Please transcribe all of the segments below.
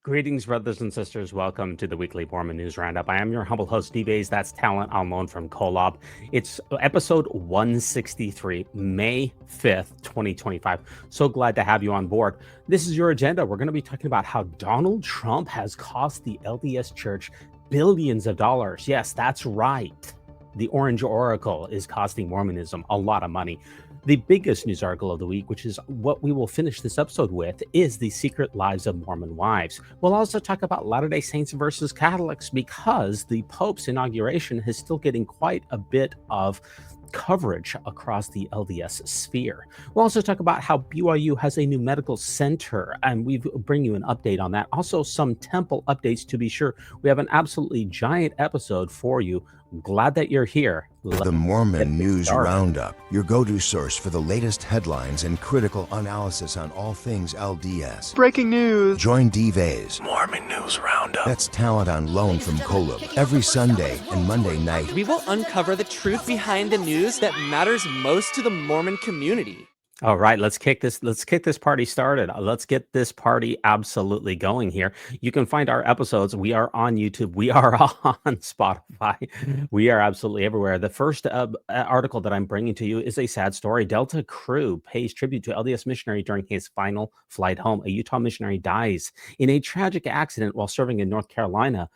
Greetings, brothers and sisters. Welcome to the weekly Mormon News Roundup. I am your humble host, D-Bays. That's talent on loan from Kolob. It's episode 163, May 5th, 2025. So glad to have you on board. This is your agenda. We're going to be talking about how Donald Trump has cost the LDS Church billions of dollars. Yes, that's right. The Orange Oracle is costing Mormonism a lot of money. The biggest news article of the week, which is what we will finish this episode with, is the secret lives of Mormon wives. We'll also talk about Latter-day Saints versus Catholics because the Pope's inauguration is still getting quite a bit of coverage across the LDS sphere. We'll also talk about how BYU has a new medical center, and we bring you an update on that. Also, some temple updates to be sure. We have an absolutely giant episode for you. Glad that you're here. The Mormon News Roundup, your go-to source for the latest headlines and critical analysis on all things LDS. Breaking news. Join D-Vay's Mormon News Roundup. That's talent on loan from Kolob every Sunday and Monday night. We will uncover the truth behind the news that matters most to the Mormon community. All right, let's kick this party started. Let's get this party absolutely going here. You can find our episodes. We are on YouTube. We are on Spotify. We are absolutely everywhere. The first article that I'm bringing to you is a sad story. Delta crew pays tribute to LDS missionary during his final flight home. A Utah missionary dies in a tragic accident while serving in North Carolina.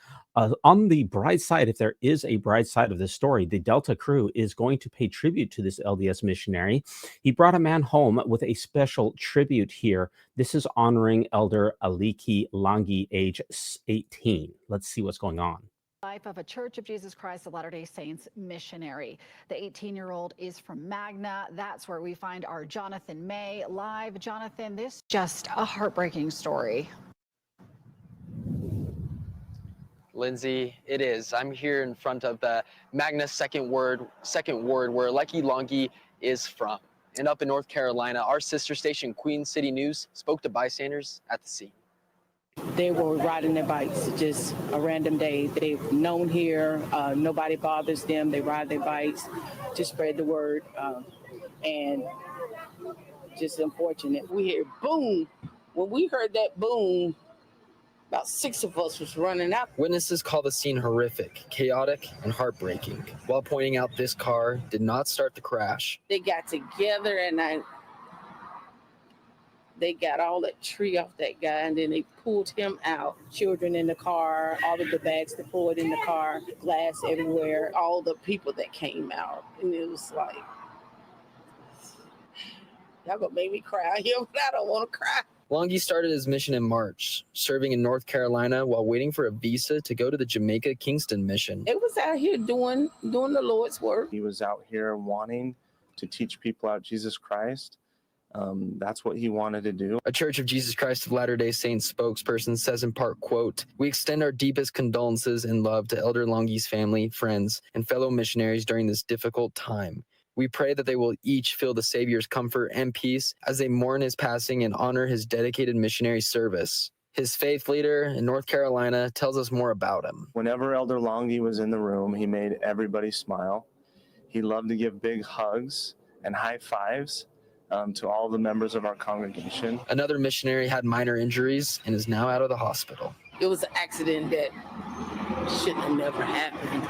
On the bright side, if there is a bright side of this story, the Delta crew is going to pay tribute to this LDS missionary. He brought a man home with a special tribute here. This is honoring Elder Aliki Langi, age 18. Let's see what's going on. Life of a Church of Jesus Christ of Latter-day Saints missionary. The 18-year-old is from Magna. That's where we find our Jonathan May live. Jonathan, this is just a heartbreaking story. Lindsay, it is. I'm here in front of the Magna Second Ward, where Aliki Langi is from. And up in North Carolina, our sister station, Queen City News, spoke to bystanders at the scene. They were riding their bikes, just a random day. They've known here, nobody bothers them. They ride their bikes to spread the word, and just unfortunate. We hear boom. When we heard that boom, about 6 of us was running out. Witnesses call the scene horrific, chaotic, and heartbreaking, while pointing out this car did not start the crash. They got together and they got all that tree off that guy, and then they pulled him out. Children in the car, all of the bags deployed in the car, glass everywhere, all the people that came out. And it was like, y'all gonna make me cry here, but I don't want to cry. Langi started his mission in March, serving in North Carolina while waiting for a visa to go to the Jamaica Kingston mission. It was out here doing the Lord's work. He was out here wanting to teach people about Jesus Christ. That's what he wanted to do. A Church of Jesus Christ of Latter-day Saints spokesperson says in part, quote, "We extend our deepest condolences and love to Elder Langi's family, friends, and fellow missionaries during this difficult time. We pray that they will each feel the Savior's comfort and peace as they mourn his passing and honor his dedicated missionary service." His faith leader in North Carolina tells us more about him. Whenever Elder Langi was in the room, he made everybody smile. He loved to give big hugs and high fives to all the members of our congregation. Another missionary had minor injuries and is now out of the hospital. It was an accident that shouldn't have never happened.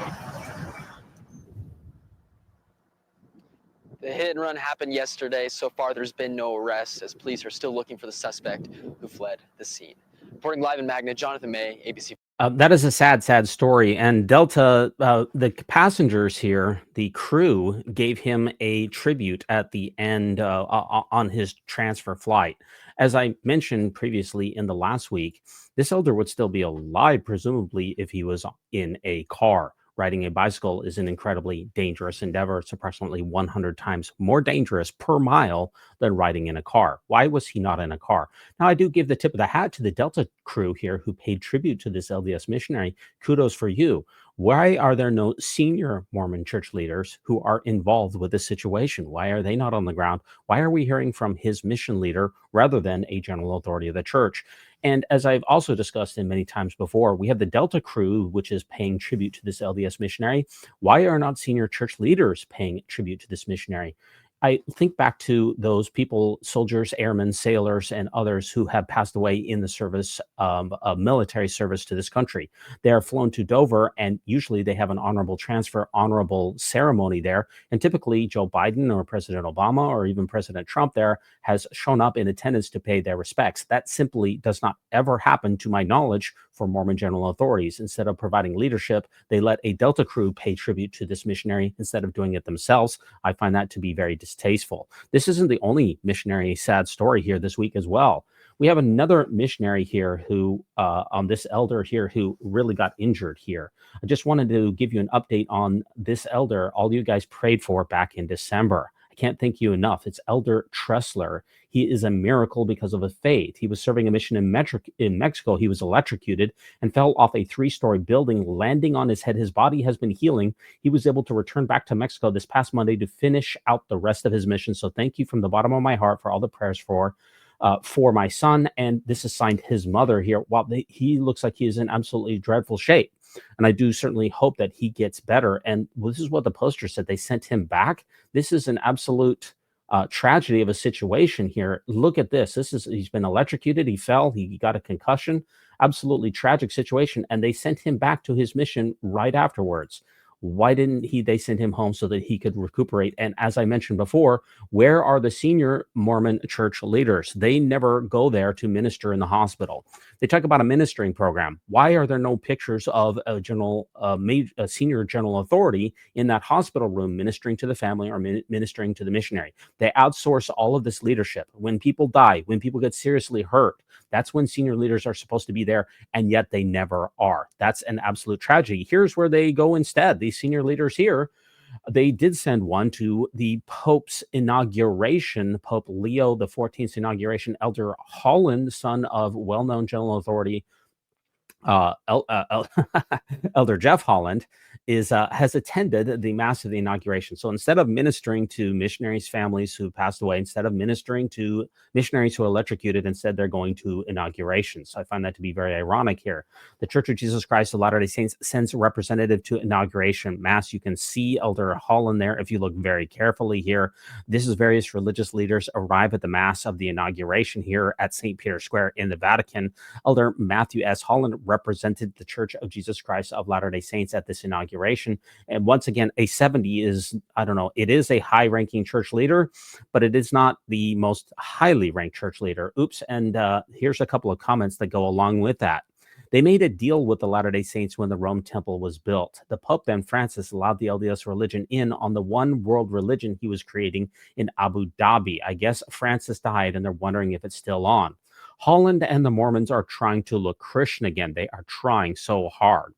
The hit and run happened yesterday. So far, there's been no arrests, as police are still looking for the suspect who fled the scene. Reporting live in Magna, Jonathan May, ABC. That is a sad story. And Delta, the passengers here, the crew, gave him a tribute at the end on his transfer flight. As I mentioned previously in the last week, this elder would still be alive, presumably, if he was in a car. Riding a bicycle is an incredibly dangerous endeavor. It's approximately 100 times more dangerous per mile than riding in a car. Why was he not in a car? Now, I do give the tip of the hat to the Delta crew here who paid tribute to this LDS missionary. Kudos for you. Why are there no senior Mormon church leaders who are involved with this situation? Why are they not on the ground? Why are we hearing from his mission leader rather than a general authority of the church? And as I've also discussed in many times before, we have the Delta crew, which is paying tribute to this LDS missionary. Why are not senior church leaders paying tribute to this missionary? I think back to those people, soldiers, airmen, sailors, and others who have passed away in the service of military service to this country. They are flown to Dover, and usually they have an honorable transfer, honorable ceremony there. And typically, Joe Biden or President Obama or even President Trump there has shown up in attendance to pay their respects. That simply does not ever happen, to my knowledge, for Mormon general authorities. Instead of providing leadership, they let a Delta crew pay tribute to this missionary instead of doing it themselves. I find that to be very distasteful. This isn't the only missionary sad story here this week as well. We have another missionary here who, this elder here who really got injured here. I just wanted to give you an update on this elder all you guys prayed for back in December. I can't thank you enough. It's Elder Tressler. He is a miracle because of his faith. He was serving a mission in Mexico. He was electrocuted and fell off a 3-story building, landing on his head. His body has been healing. He was able to return back to Mexico this past Monday to finish out the rest of his mission. So thank you from the bottom of my heart for all the prayers for my son. And this is signed his mother here. Wow, he looks like he is in absolutely dreadful shape. And I do certainly hope that he gets better. And this is what the poster said. They sent him back. This is an absolute tragedy of a situation here. Look at this. He's been electrocuted. He fell. He got a concussion. Absolutely tragic situation. And they sent him back to his mission right afterwards. Why didn't they send him home so that he could recuperate? And as I mentioned before, where are the senior Mormon church leaders? They never go there to minister in the hospital. They talk about a ministering program. Why are there no pictures of a senior general authority in that hospital room ministering to the family or ministering to the missionary? They outsource all of this leadership. When people die, when people get seriously hurt, that's when senior leaders are supposed to be there, and yet they never are. That's an absolute tragedy. Here's where they go instead. These senior leaders here, they did send one to the Pope's inauguration, Pope Leo XIV's inauguration. Elder Holland, son of well-known general authority Elder Jeff Holland, has attended the Mass of the inauguration. So instead of ministering to missionaries' families who passed away, instead of ministering to missionaries who are electrocuted, instead they're going to inaugurations. So I find that to be very ironic here. The Church of Jesus Christ of Latter-day Saints sends a representative to inauguration Mass. You can see Elder Holland there if you look very carefully here. This is various religious leaders arrive at the Mass of the inauguration here at St. Peter's Square in the Vatican. Elder Matthew S. Holland represented the Church of Jesus Christ of Latter-day Saints at this inauguration. And once again, a 70 is, I don't know, it is a high-ranking church leader, but it is not the most highly ranked church leader. Oops. And here's a couple of comments that go along with that. They made a deal with the Latter-day Saints when the Rome Temple was built. The Pope then, Francis, allowed the LDS religion in on the one world religion he was creating in Abu Dhabi. I guess Francis died, and they're wondering if it's still on. Holland and the Mormons are trying to look Christian again. They are trying so hard.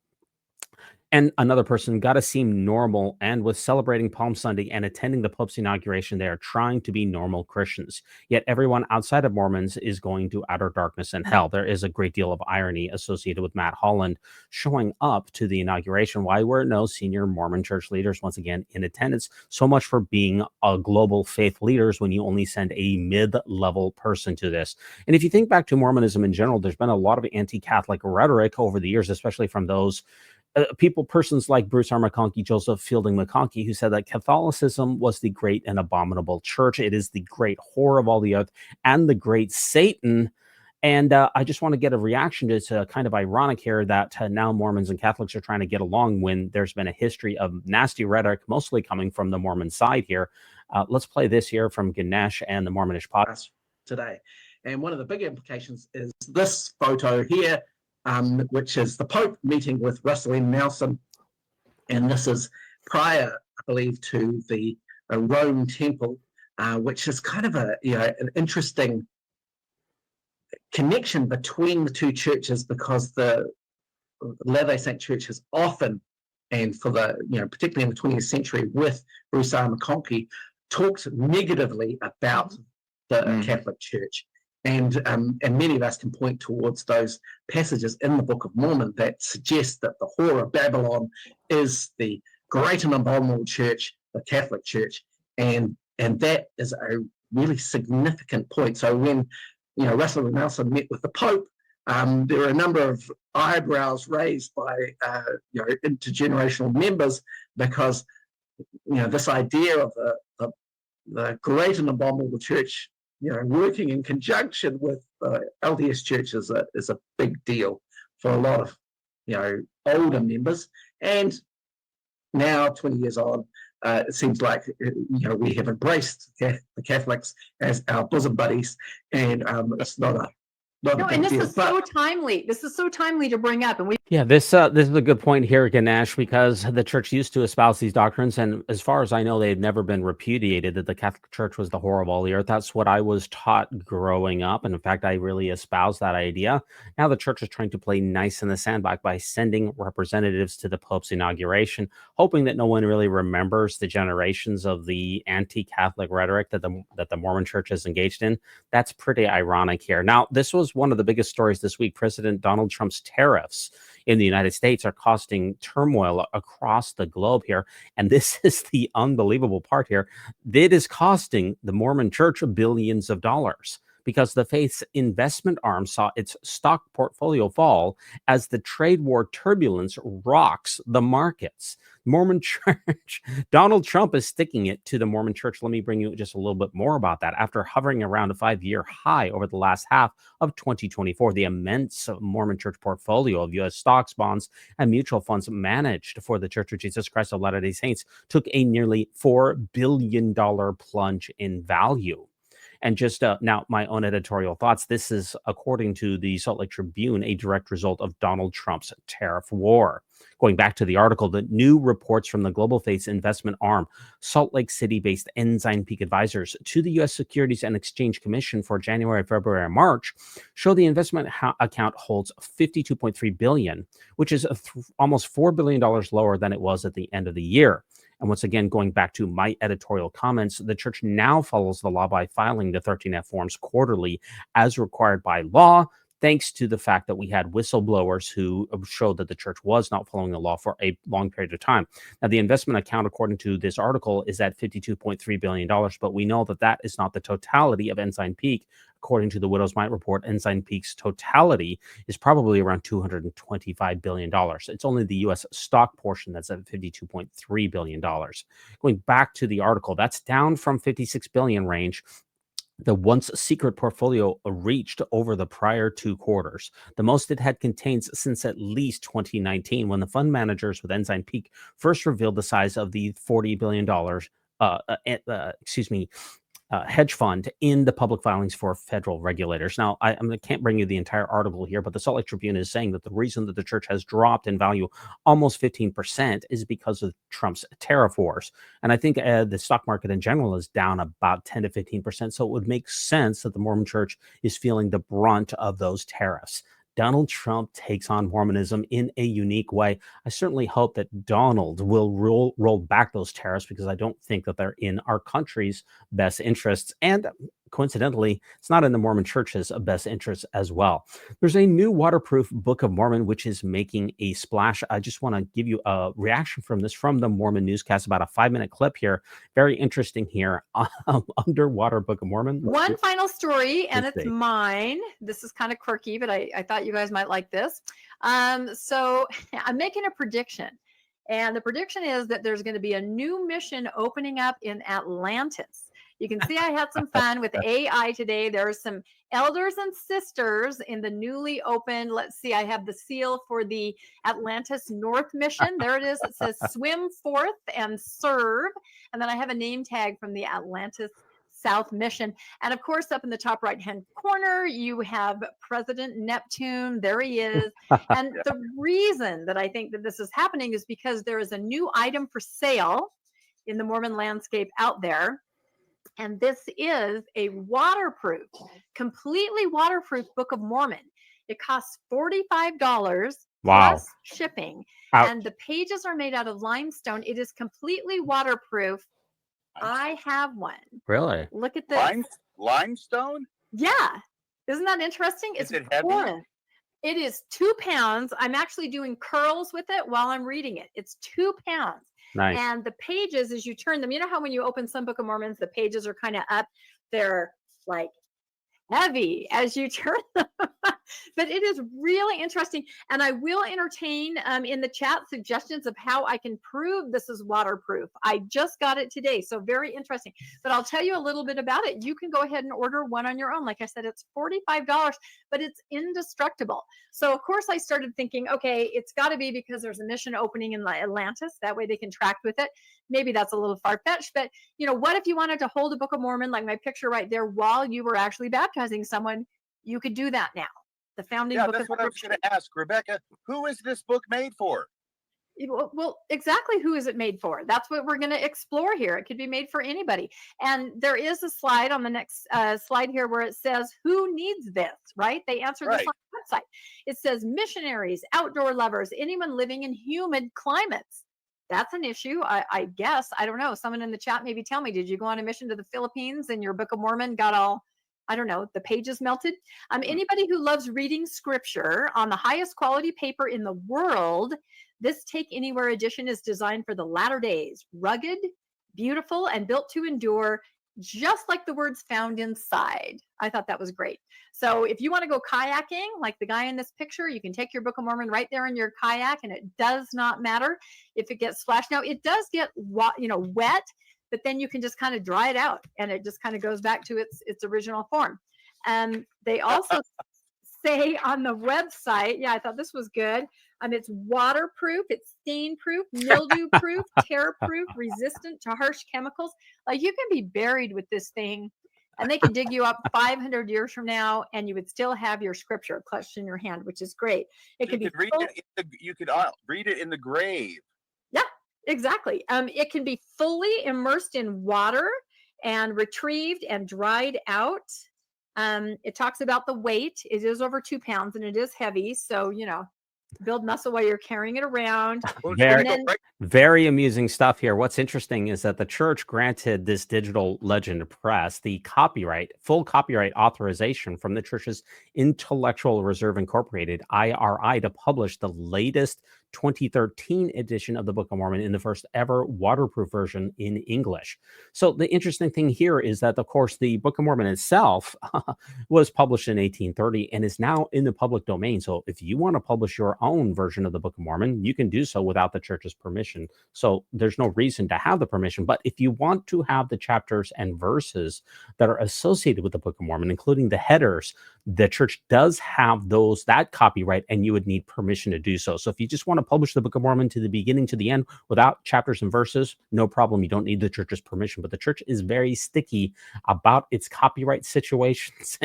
And another person, got to seem normal. And with celebrating Palm Sunday and attending the Pope's inauguration, they are trying to be normal Christians. Yet everyone outside of Mormons is going to outer darkness and hell. There is a great deal of irony associated with Matt Holland showing up to the inauguration. Why were no senior Mormon church leaders once again in attendance? So much for being a global faith leaders when you only send a mid-level person to this. And if you think back to Mormonism in general, there's been a lot of anti-Catholic rhetoric over the years, especially from those persons like Bruce R. McConkie, Joseph Fielding McConkie, who said that Catholicism was the great and abominable church. It is the great whore of all the earth and the great Satan. And I just want to get a reaction to it's kind of ironic here that now Mormons and Catholics are trying to get along when there's been a history of nasty rhetoric, mostly coming from the Mormon side here. Let's play this here from Ganesh and the Mormonish podcast today. And one of the big implications is this photo here, which is the Pope meeting with Russell M. Nelson. And this is prior, I believe, to the Rome Temple, which is kind of an interesting connection between the two churches, because the Latter-day Saint Church has often, and for the, particularly in the 20th century with Bruce R. McConkie, talked negatively about the Catholic Church. And many of us can point towards those passages in the Book of Mormon that suggest that the whore of Babylon is the great and abominable church, the Catholic Church, and that is a really significant point. So when Russell and Nelson met with the Pope, there were a number of eyebrows raised by intergenerational members, because this idea of the the great and abominable church, working in conjunction with LDS church is a big deal for a lot of, older members. And now, 20 years on, it seems like, we have embraced the Catholics as our bosom buddies, and it's not a No, big and this deal. is so timely. This is so timely to bring up, and we Yeah, this is a good point here, Ganesh, because the church used to espouse these doctrines, and as far as I know, they've never been repudiated. That the Catholic Church was the whore of all the earth. That's what I was taught growing up, and in fact, I really espoused that idea. Now the church is trying to play nice in the sandbox by sending representatives to the Pope's inauguration, hoping that no one really remembers the generations of the anti-Catholic rhetoric that the Mormon Church is engaged in. That's pretty ironic here. Now, this was one of the biggest stories this week. President Donald Trump's tariffs in the United States are causing turmoil across the globe here. And this is the unbelievable part here. It is costing the Mormon Church billions of dollars because the faith's investment arm saw its stock portfolio fall as the trade war turbulence rocks the markets. Mormon Church, Donald Trump is sticking it to the Mormon Church. Let me bring you just a little bit more about that. After hovering around a 5-year high over the last half of 2024, the immense Mormon Church portfolio of U.S. stocks, bonds, and mutual funds managed for the Church of Jesus Christ of Latter-day Saints took a nearly $4 billion plunge in value. And just now, my own editorial thoughts. This is, according to the Salt Lake Tribune, a direct result of Donald Trump's tariff war. Going back to the article, the new reports from the Global Faith's investment arm, Salt Lake City-based Ensign Peak Advisors, to the U.S. Securities and Exchange Commission for January, February, and March show the investment account holds $52.3 billion, which is almost $4 billion lower than it was at the end of the year. And once again, going back to my editorial comments, the church now follows the law by filing the 13F forms quarterly as required by law, thanks to the fact that we had whistleblowers who showed that the church was not following the law for a long period of time. Now, the investment account, according to this article, is at $52.3 billion, but we know that that is not the totality of Ensign Peak. According to the Widow's Mite report, Ensign Peak's totality is probably around $225 billion. It's only the U.S. stock portion that's at $52.3 billion. Going back to the article, that's down from $56 billion range the once secret portfolio reached over the prior 2 quarters, the most it had contained since at least 2019, when the fund managers with Ensign Peak first revealed the size of the $40 billion hedge fund in the public filings for federal regulators. Now, I can't bring you the entire article here, but the Salt Lake Tribune is saying that the reason that the church has dropped in value almost 15% is because of Trump's tariff wars. And I think the stock market in general is down about 10 to 15%. So it would make sense that the Mormon Church is feeling the brunt of those tariffs. Donald Trump takes on Mormonism in a unique way. I certainly hope that Donald will roll back those tariffs, because I don't think that they're in our country's best interests. And coincidentally, it's not in the Mormon Church's best interests as well. There's a new waterproof Book of Mormon, which is making a splash. I just want to give you a reaction from this from the Mormon Newscast, about a 5-minute clip here. Very interesting here. Underwater Book of Mormon. One final story, and it's mine. This is kind of quirky, but I thought you guys might like this. So I'm making a prediction. And the prediction is that there's going to be a new mission opening up in Atlantis. You can see I had some fun with AI today. There are some elders and sisters in the newly opened, let's see, I have the seal for the Atlantis North mission. There it is. It says swim forth and serve. And then I have a name tag from the Atlantis South mission. And of course, up in the top right-hand corner, you have President Neptune. There he is. And the reason that I think that this is happening is because there is a new item for sale in the Mormon landscape out there. And this is a waterproof, completely waterproof Book of Mormon. It costs $45 plus shipping. And the pages are made out of limestone. It is completely waterproof. I have one. Really? Look at this. Limestone? Yeah. Isn't that interesting? Is it heavy? It is 2 pounds. I'm actually doing curls with it while I'm reading it. It's 2 pounds. Nice. And the pages, as you turn them, you know how when you open some Book of Mormons, the pages are kind of up. They're like heavy as you turn them. But it is really interesting. And I will entertain in the chat suggestions of how I can prove this is waterproof. I just got it today. So very interesting. But I'll tell you a little bit about it. You can go ahead and order one on your own. Like I said, it's $45, but it's indestructible. So of course I started thinking, okay, it's got to be because there's a mission opening in Atlantis. That way they can track with it. Maybe that's a little far-fetched, but what if you wanted to hold a Book of Mormon, like my picture right there, while you were actually baptizing someone? You could do that now. The founding book. That's what I was going to ask, Rebecca. Who is this book made for? Well, exactly who is it made for? That's what we're going to explore here. It could be made for anybody. And there is a slide on the next slide here where it says, who needs this, right? They answered this on the website. It says missionaries, outdoor lovers, anyone living in humid climates. That's an issue, I guess. I don't know. Someone in the chat maybe tell me, did you go on a mission to the Philippines and your Book of Mormon got all, I don't know, the pages melted? Anybody who loves reading scripture on the highest quality paper in the world, this Take Anywhere edition is designed for the latter days. Rugged, beautiful, and built to endure, just like the words found inside. I thought that was great. So if you want to go kayaking, like the guy in this picture, you can take your Book of Mormon right there in your kayak, and it does not matter if it gets splashed. Now, it does get wet, but then you can just kind of dry it out, and it just kind of goes back to its original form. They also say on the website, I thought this was good. It's waterproof, it's stain-proof, mildew-proof, tear-proof, resistant to harsh chemicals. Like, you can be buried with this thing, and they can dig you up 500 years from now, and you would still have your scripture clutched in your hand, which is great. You could read it in the grave. Yeah, exactly. It can be fully immersed in water and retrieved and dried out. It talks about the weight. It is over 2 pounds, and it is heavy. So, build muscle while you're carrying it around. Very amusing stuff here. What's interesting is that the church granted this Digital Legend Press the full copyright authorization from the church's Intellectual Reserve Incorporated, IRI, to publish the latest 2013 edition of the Book of Mormon in the first ever waterproof version in English. So the interesting thing here is that, of course, the Book of Mormon itself was published in 1830 and is now in the public domain. So if you want to publish your own version of the Book of Mormon, you can do so without the church's permission. So there's no reason to have the permission. But if you want to have the chapters and verses that are associated with the Book of Mormon, including the headers, the church does have that copyright, and you would need permission to do so. So if you just want to publish the Book of Mormon to the beginning to the end without chapters and verses, no problem. You don't need the church's permission. But the church is very sticky about its copyright situations.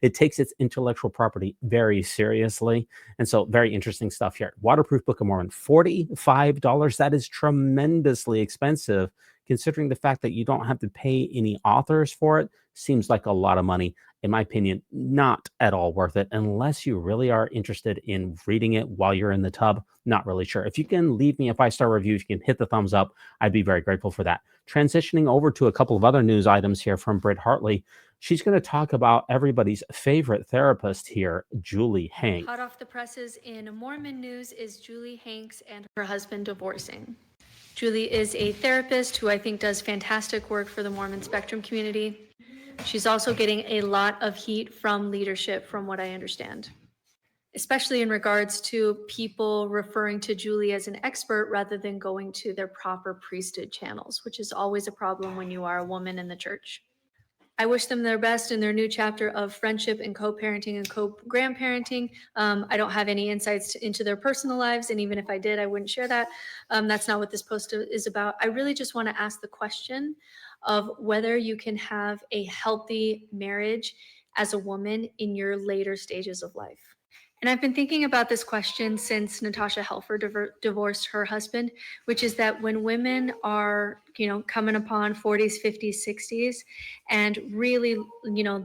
It takes its intellectual property very seriously. And so very interesting stuff here. Waterproof Book of Mormon, $45. That is tremendously expensive, considering the fact that you don't have to pay any authors for it. Seems like a lot of money. In my opinion, not at all worth it unless you really are interested in reading it while you're in the tub. Not really sure. If you can leave me a 5-star review, if you can hit the thumbs up, I'd be very grateful for that. Transitioning over to a couple of other news items here from Britt Hartley. She's going to talk about everybody's favorite therapist here, Julie Hanks. Hot off the presses in Mormon news is Julie Hanks and her husband divorcing. Julie is a therapist who I think does fantastic work for the Mormon spectrum community. She's also getting a lot of heat from leadership, from what I understand, especially in regards to people referring to Julie as an expert rather than going to their proper priesthood channels, which is always a problem when you are a woman in the church. I wish them their best in their new chapter of friendship and co-parenting and co-grandparenting. I don't have any insights into their personal lives, and even if I did, I wouldn't share that. That's not what this post is about. I really just want to ask the question of whether you can have a healthy marriage as a woman in your later stages of life. And I've been thinking about this question since Natasha Helfer divorced her husband, which is that when women are, coming upon 40s, 50s, 60s, and really,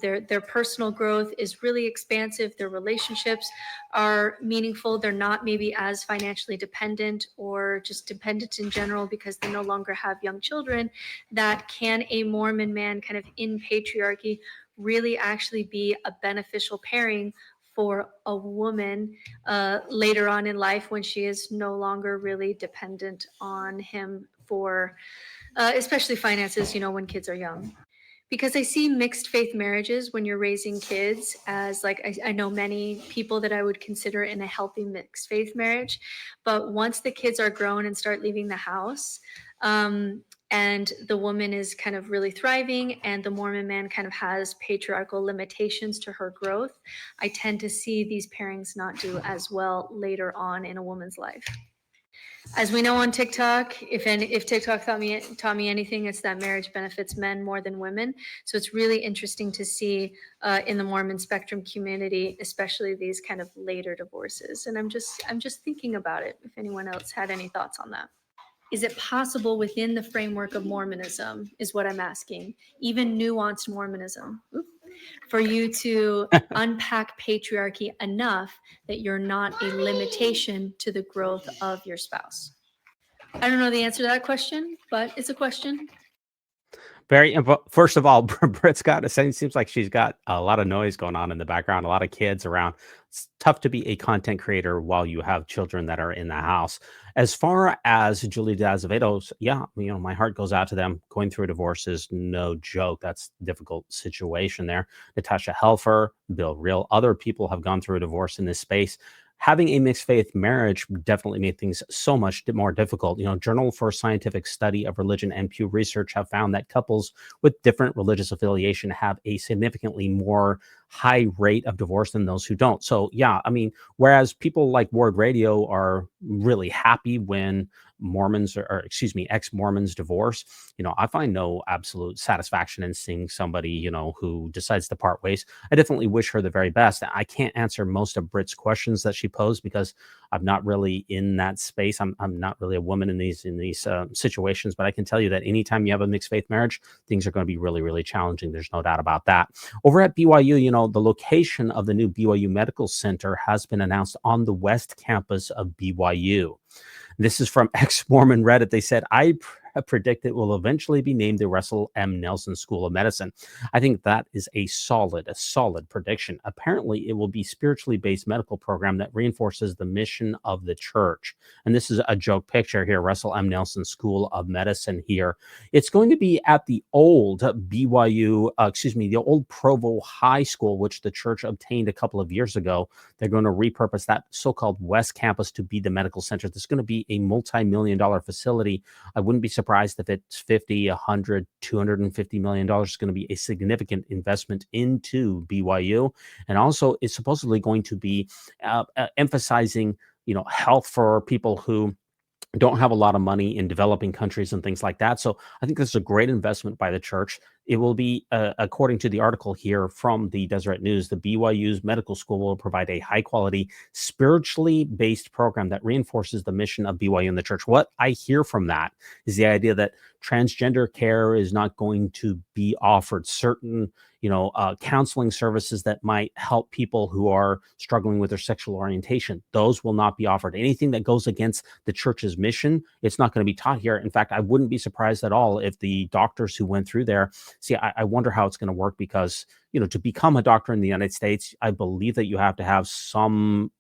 their personal growth is really expansive, their relationships are meaningful, they're not maybe as financially dependent or just dependent in general because they no longer have young children, that can a Mormon man kind of in patriarchy really actually be a beneficial pairing for a woman later on in life when she is no longer really dependent on him for especially finances, when kids are young. because I see mixed faith marriages when you're raising kids as like I know many people that I would consider in a healthy mixed faith marriage, but once the kids are grown and start leaving the house, and the woman is kind of really thriving and the Mormon man kind of has patriarchal limitations to her growth, I tend to see these pairings not do as well later on in a woman's life. As we know on TikTok, if TikTok taught me anything, it's that marriage benefits men more than women. So it's really interesting to see in the Mormon spectrum community, especially these kind of later divorces. And I'm just thinking about it. If anyone else had any thoughts on that. Is it possible within the framework of Mormonism, is what I'm asking, even nuanced Mormonism, for you to unpack patriarchy enough that you're not a limitation to the growth of your spouse? I don't know the answer to that question, but it's a question. First of all, Britt's got, it seems like she's got a lot of noise going on in the background, a lot of kids around. It's tough to be a content creator while you have children that are in the house. As far as Julie D'Azevedo's, yeah, my heart goes out to them. Going through a divorce is no joke. That's a difficult situation there. Natasha Helfer, Bill Reel, other people have gone through a divorce in this space. Having a mixed faith marriage definitely made things so much more difficult. Journal for Scientific Study of Religion and Pew Research have found that couples with different religious affiliation have a significantly more high rate of divorce than those who don't. So yeah, whereas people like Ward Radio are really happy when Mormons ex-Mormons divorce, I find no absolute satisfaction in seeing somebody, who decides to part ways. I definitely wish her the very best. I can't answer most of Britt's questions that she posed because I'm not really in that space. I'm not really a woman in these situations, but I can tell you that anytime you have a mixed faith marriage, things are going to be really, really challenging. There's no doubt about that. Over at BYU, the location of the new BYU Medical Center has been announced on the West Campus of BYU. This is from ex-Mormon Reddit. They said, I predict it will eventually be named the Russell M. Nelson School of Medicine. I think that is a solid prediction. Apparently, it will be spiritually based medical program that reinforces the mission of the church. And this is a joke picture here, Russell M. Nelson School of Medicine here. It's going to be at the old the old Provo High School, which the church obtained a couple of years ago. They're going to repurpose that so-called West Campus to be the medical center. This is going to be a multi-million-dollar facility. I wouldn't be surprised if it's 50, 100, $250 million. It's going to be a significant investment into BYU. And also it's supposedly going to be emphasizing, health for people who don't have a lot of money in developing countries and things like that. So I think this is a great investment by the church. It will be, according to the article here from the Deseret News, the BYU's medical school will provide a high-quality, spiritually based program that reinforces the mission of BYU and the church. What I hear from that is the idea that transgender care is not going to be offered. Certain, counseling services that might help people who are struggling with their sexual orientation, those will not be offered. Anything that goes against the church's mission, it's not going to be taught here. In fact, I wouldn't be surprised at all if the doctors who went through there, I wonder how it's going to work because, to become a doctor in the United States, I believe that you have to have some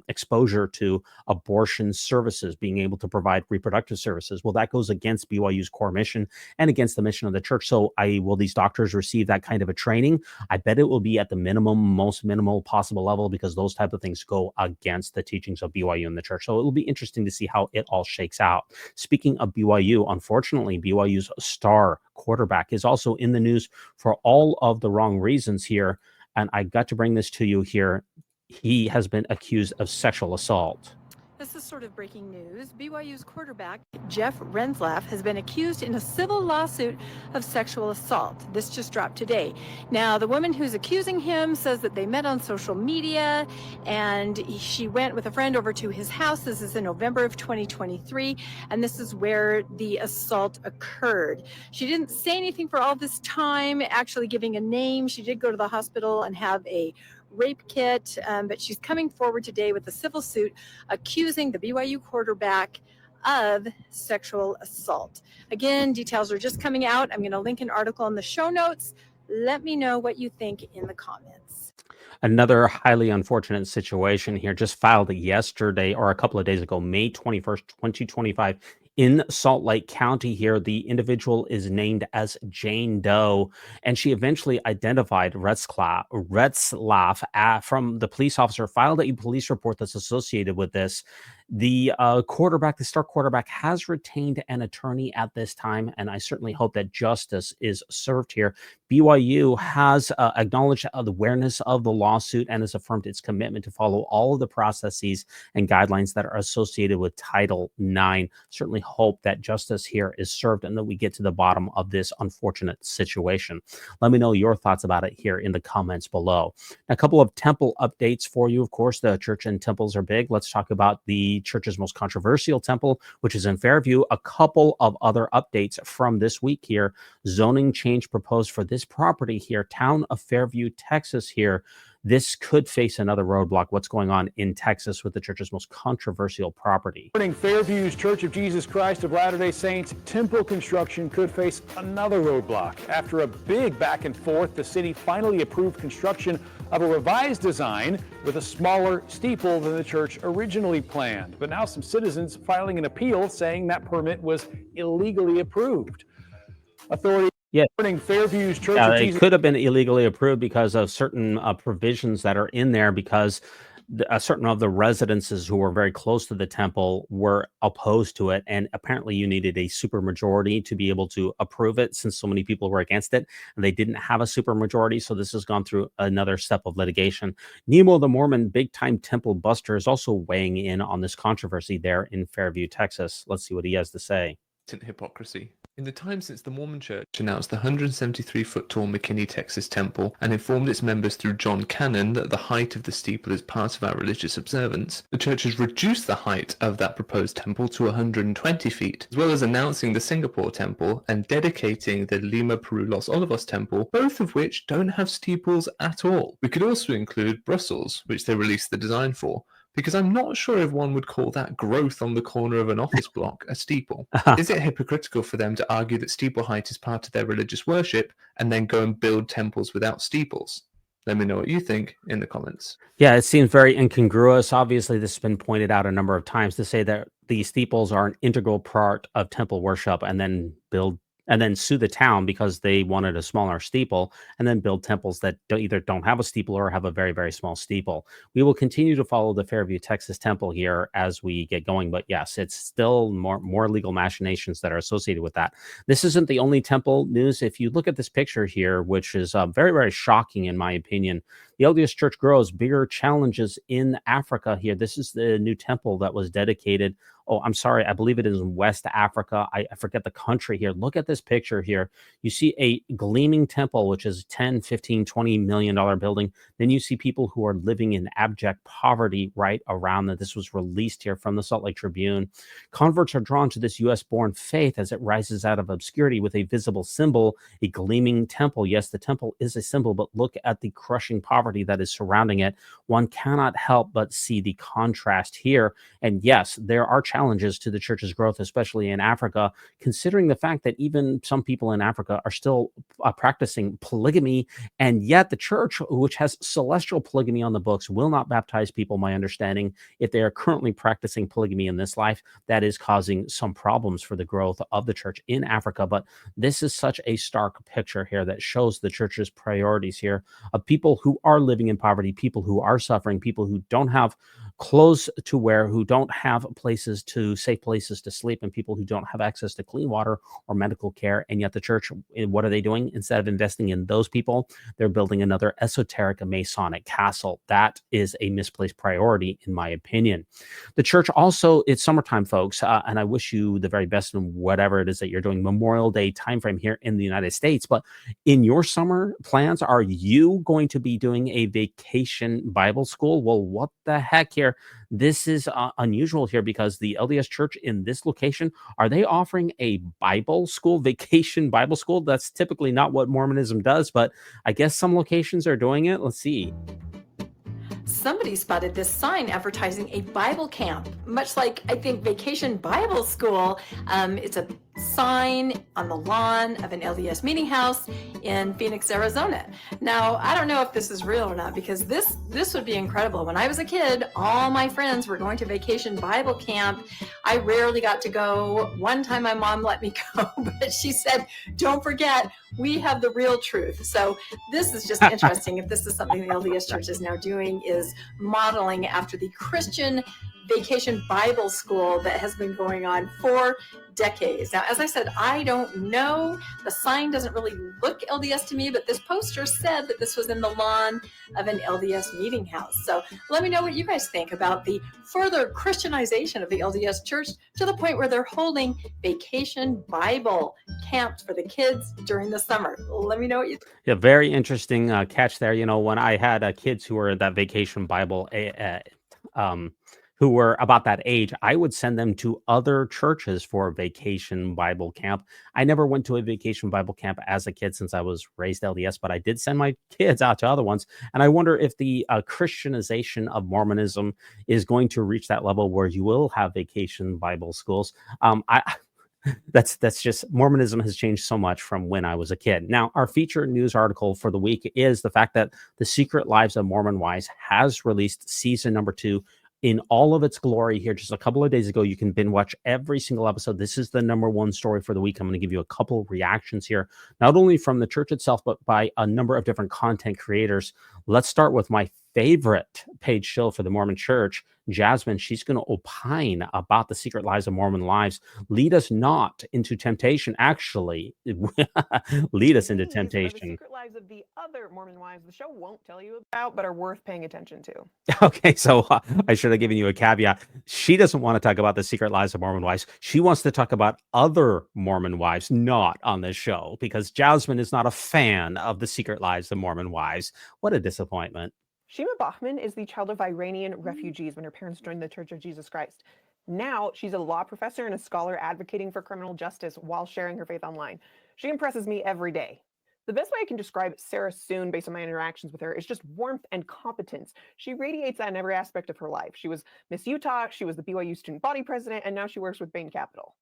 exposure to abortion services, being able to provide reproductive services. Well, that goes against BYU's core mission and against the mission of the church. So will these doctors receive that kind of a training? I bet it will be at the most minimal possible level because those type of things go against the teachings of BYU and the church. So it will be interesting to see how it all shakes out. Speaking of BYU, unfortunately, BYU's star quarterback is also in the news for all of the wrong reasons here. And I got to bring this to you here. He has been accused of sexual assault. This is sort of breaking news. BYU's quarterback, Jeff Renslaff, has been accused in a civil lawsuit of sexual assault. This just dropped today. Now, the woman who's accusing him says that they met on social media and she went with a friend over to his house. This is in November of 2023, and this is where the assault occurred. She didn't say anything for all this time, actually giving a name. She did go to the hospital and have a rape kit, but she's coming forward today with a civil suit accusing the BYU quarterback of sexual assault. Again, details are just coming out. I'm going to link an article in the show notes. Let me know what you think in the comments. Another highly unfortunate situation here, just filed yesterday or a couple of days ago, May 21st, 2025, in Salt Lake County here. The individual is named as Jane Doe, and she eventually identified Retzlaff from the police officer, filed a police report that's associated with this. The the star quarterback, has retained an attorney at this time, and I certainly hope that justice is served here. BYU has acknowledged the awareness of the lawsuit and has affirmed its commitment to follow all of the processes and guidelines that are associated with Title IX. Certainly hope that justice here is served and that we get to the bottom of this unfortunate situation. Let me know your thoughts about it here in the comments below. A couple of temple updates for you. Of course, the church and temples are big. Let's talk about the church's most controversial temple, which is in Fairview. A couple of other updates from this week here. Zoning change proposed for this property here, town of Fairview, Texas here. This could face another roadblock. What's going on in Texas with the church's most controversial property? Fairview's Church of Jesus Christ of Latter-day Saints temple construction could face another roadblock. After a big back and forth, the city finally approved construction of a revised design with a smaller steeple than the church originally planned. But now some citizens filing an appeal saying that permit was illegally approved. Authorities Fairview's Church of Jesus. It could have been illegally approved because of certain provisions that are in there, because certain of the residences who were very close to the temple were opposed to it, and apparently you needed a supermajority to be able to approve it, since so many people were against it, and they didn't have a supermajority. So this has gone through another step of litigation. Nemo the Mormon, big-time temple buster, is also weighing in on this controversy there in Fairview, Texas. Let's see what he has to say. Hypocrisy. In the time since the Mormon Church announced the 173-foot-tall McKinney, Texas temple and informed its members through John Cannon that the height of the steeple is part of our religious observance, the church has reduced the height of that proposed temple to 120 feet, as well as announcing the Singapore temple and dedicating the Lima, Peru, Los Olivos temple, both of which don't have steeples at all. We could also include Brussels, which they released the design for, because I'm not sure if one would call that growth on the corner of an office block a steeple. Is it hypocritical for them to argue that steeple height is part of their religious worship and then go and build temples without steeples? Let me know what you think in the comments. Yeah, it seems very incongruous. Obviously, this has been pointed out a number of times, to say that the steeples are an integral part of temple worship and then sue the town because they wanted a smaller steeple, and then build temples that either don't have a steeple or have a very, very small steeple. We will continue to follow the Fairview, Texas temple here as we get going, but yes, it's still more legal machinations that are associated with that. This isn't the only temple news. If you look at this picture here, which is very, very shocking in my opinion, the LDS Church grows, bigger challenges in Africa here. This is the new temple that was dedicated. Oh, I'm sorry. I believe it is in West Africa. I forget the country here. Look at this picture here. You see a gleaming temple, which is $10, $15, $20 million building. Then you see people who are living in abject poverty right around that. This was released here from the Salt Lake Tribune. Converts are drawn to this U.S.-born faith as it rises out of obscurity with a visible symbol, a gleaming temple. Yes, the temple is a symbol, but look at the crushing poverty that is surrounding it. One cannot help but see the contrast here. And yes, there are challenges to the church's growth, especially in Africa, considering the fact that even some people in Africa are still practicing polygamy, and yet the church, which has celestial polygamy on the books, will not baptize people, my understanding, if they are currently practicing polygamy in this life. That is causing some problems for the growth of the church in Africa. But this is such a stark picture here that shows the church's priorities here of people who are living in poverty, people who are suffering, people who don't have clothes to wear, who don't have safe places to sleep, and people who don't have access to clean water or medical care. And yet the church, what are they doing? Instead of investing in those people, they're building another esoteric Masonic castle. That is a misplaced priority, in my opinion. The church also, it's summertime, folks, and I wish you the very best in whatever it is that you're doing. Memorial Day timeframe here in the United States. But in your summer plans, are you going to be doing a vacation Bible school? Well, what the heck here? This is unusual here, because the LDS Church in this location, are they offering a Bible school, vacation Bible school? That's typically not what Mormonism does, but I guess some locations are doing it. Let's see. Somebody spotted this sign advertising a Bible camp, much like, I think, Vacation Bible School. It's a sign on the lawn of an LDS meeting house in Phoenix, Arizona. Now, I don't know if this is real or not, because this would be incredible. When I was a kid, all my friends were going to vacation Bible camp. I rarely got to go. One time my mom let me go, but she said, don't forget, we have the real truth. So this is just interesting. If this is something the LDS Church is now doing, is modeling after the Christian Vacation Bible School that has been going on for decades. Now, as I said, I don't know. The sign doesn't really look LDS to me, but this poster said that this was in the lawn of an LDS meeting house. So let me know what you guys think about the further Christianization of the LDS Church to the point where they're holding vacation Bible camps for the kids during the summer. Let me know what you think. Yeah, very interesting catch there. You know, when I had kids who were that vacation Bible, who were about that age, I would send them to other churches for vacation Bible camp. I never went to a vacation Bible camp as a kid since I was raised LDS, but I did send my kids out to other ones. And I wonder if the Christianization of Mormonism is going to reach that level where you will have vacation Bible schools. That's just, Mormonism has changed so much from when I was a kid. Now, our featured news article for the week is the fact that The Secret Lives of Mormon Wives has released season number 2 in all of its glory here just a couple of days ago. You can binge watch every single episode. This is the number 1 story for the week. I'm going to give you a couple reactions here, not only from the church itself, but by a number of different content creators. Let's start with my favorite page shill for the Mormon Church, Jasmine. She's going to opine about The Secret Lives of Mormon Wives. Lead us not into temptation. Actually, lead us into temptation. The secret lives of the other Mormon wives the show won't tell you about, but are worth paying attention to. Okay, so I should have given you a caveat. She doesn't want to talk about The Secret Lives of Mormon Wives. She wants to talk about other Mormon wives not on this show, because Jasmine is not a fan of The Secret Lives of Mormon Wives. What a disappointment. Shima Bachman is the child of Iranian refugees when her parents joined the Church of Jesus Christ. Now she's a law professor and a scholar advocating for criminal justice while sharing her faith online. She impresses me every day. The best way I can describe Sarah Soon based on my interactions with her is just warmth and competence. She radiates that in every aspect of her life. She was Miss Utah, she was the BYU student body president, and now she works with Bain Capital.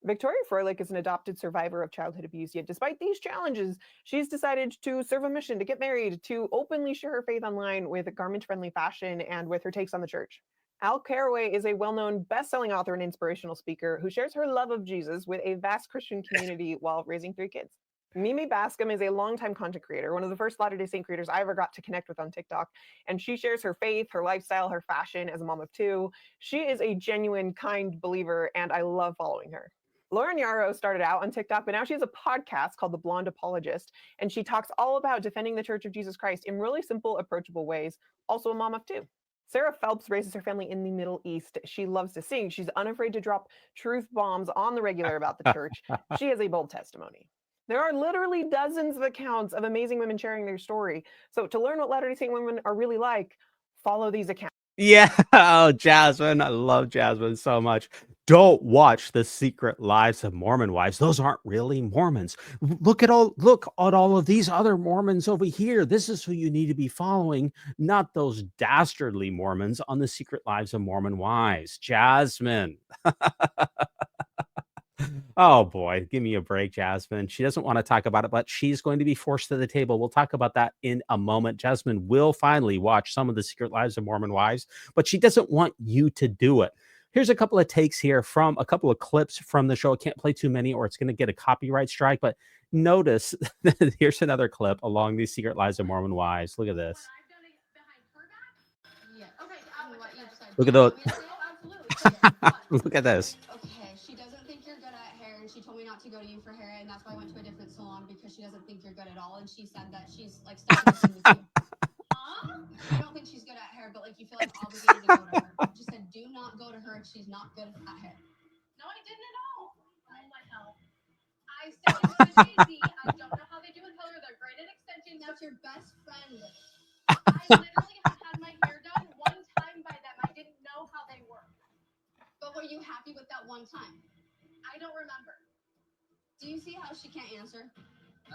Victoria Froelich is an adopted survivor of childhood abuse, yet despite these challenges, she's decided to serve a mission, to get married, to openly share her faith online with garment-friendly fashion and with her takes on the church. Al Caraway is a well-known best-selling author and inspirational speaker who shares her love of Jesus with a vast Christian community while raising 3 kids. Mimi Bascom is a longtime content creator, one of the first Latter-day Saint creators I ever got to connect with on TikTok, and she shares her faith, her lifestyle, her fashion as a mom of 2. She is a genuine, kind believer, and I love following her. Lauren Yarrow started out on TikTok, but now she has a podcast called The Blonde Apologist, and she talks all about defending the Church of Jesus Christ in really simple, approachable ways, also a mom of 2. Sarah Phelps raises her family in the Middle East. She loves to sing. She's unafraid to drop truth bombs on the regular about the church. She has a bold testimony. There are literally dozens of accounts of amazing women sharing their story. So to learn what Latter-day Saint women are really like, follow these accounts. Yeah. Oh, Jasmine. I love Jasmine so much. Don't watch The Secret Lives of Mormon Wives. Those aren't really Mormons. Look at all of these other Mormons over here. This is who you need to be following, not those dastardly Mormons on The Secret Lives of Mormon Wives. Jasmine. Oh boy, give me a break, Jasmine. She doesn't want to talk about it, but she's going to be forced to the table. We'll talk about that in a moment. Jasmine will finally watch some of The Secret Lives of Mormon Wives, but she doesn't want you to do it. Here's a couple of takes here from a couple of clips from the show. I can't play too many or it's going to get a copyright strike, but notice here's another clip along these Secret Lives of Mormon Wives. Look at this. Look at those. Look at this. Okay, she doesn't think you're good at hair, and she told me not to go to you for hair, and that's why I went to a different salon, because she doesn't think you're good at all, and she said that she's like stuck working with you. You don't think she's good at hair, but like you feel like obligated to go to her. She said, do not go to her if she's not good at hair. No, I didn't at all. Oh my hell. I said it's just easy. I don't know how they do with color. They're great at extensions. That's your best friend. I literally have had my hair done one time by them. I didn't know how they work. But were you happy with that one time? I don't remember. Do you see how she can't answer?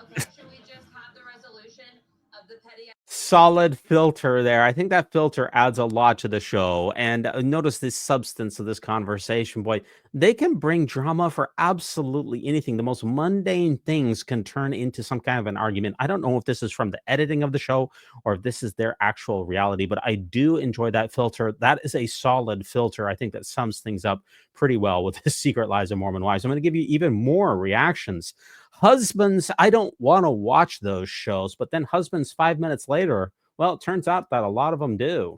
Okay, should we just have the resolution of the petty? solid filter there. I think that filter adds a lot to the show. And notice the substance of this conversation. Boy, they can bring drama for absolutely anything. The most mundane things can turn into some kind of an argument. I don't know if this is from the editing of the show or if this is their actual reality, but I do enjoy that filter. That is a solid filter. I think that sums things up pretty well with the Secret Lives of Mormon Wives. I'm going to give you even more reactions. Husbands, I don't want to watch those shows, but then husbands 5 minutes later, well, it turns out that a lot of them do.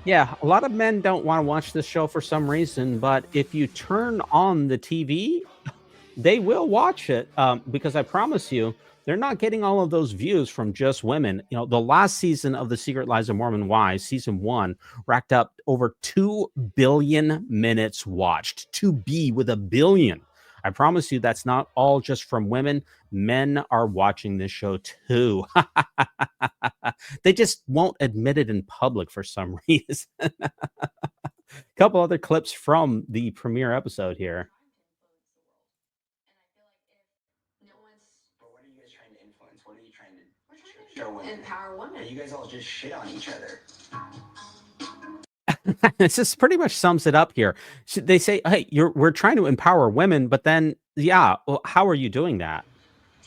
Yeah, a lot of men don't want to watch this show for some reason, but if you turn on the TV, they will watch it because I promise you, they're not getting all of those views from just women. You know, the last season of The Secret Lives of Mormon Wives, season 1, racked up over 2 billion minutes watched. 2B with a billion. I promise you, that's not all just from women. Men are watching this show too. They just won't admit it in public for some reason. Couple other clips from the premiere episode here. Empower women. You guys all just shit on each other. This just pretty much sums it up here. They say, "Hey, we're trying to empower women," but then, yeah, well, how are you doing that?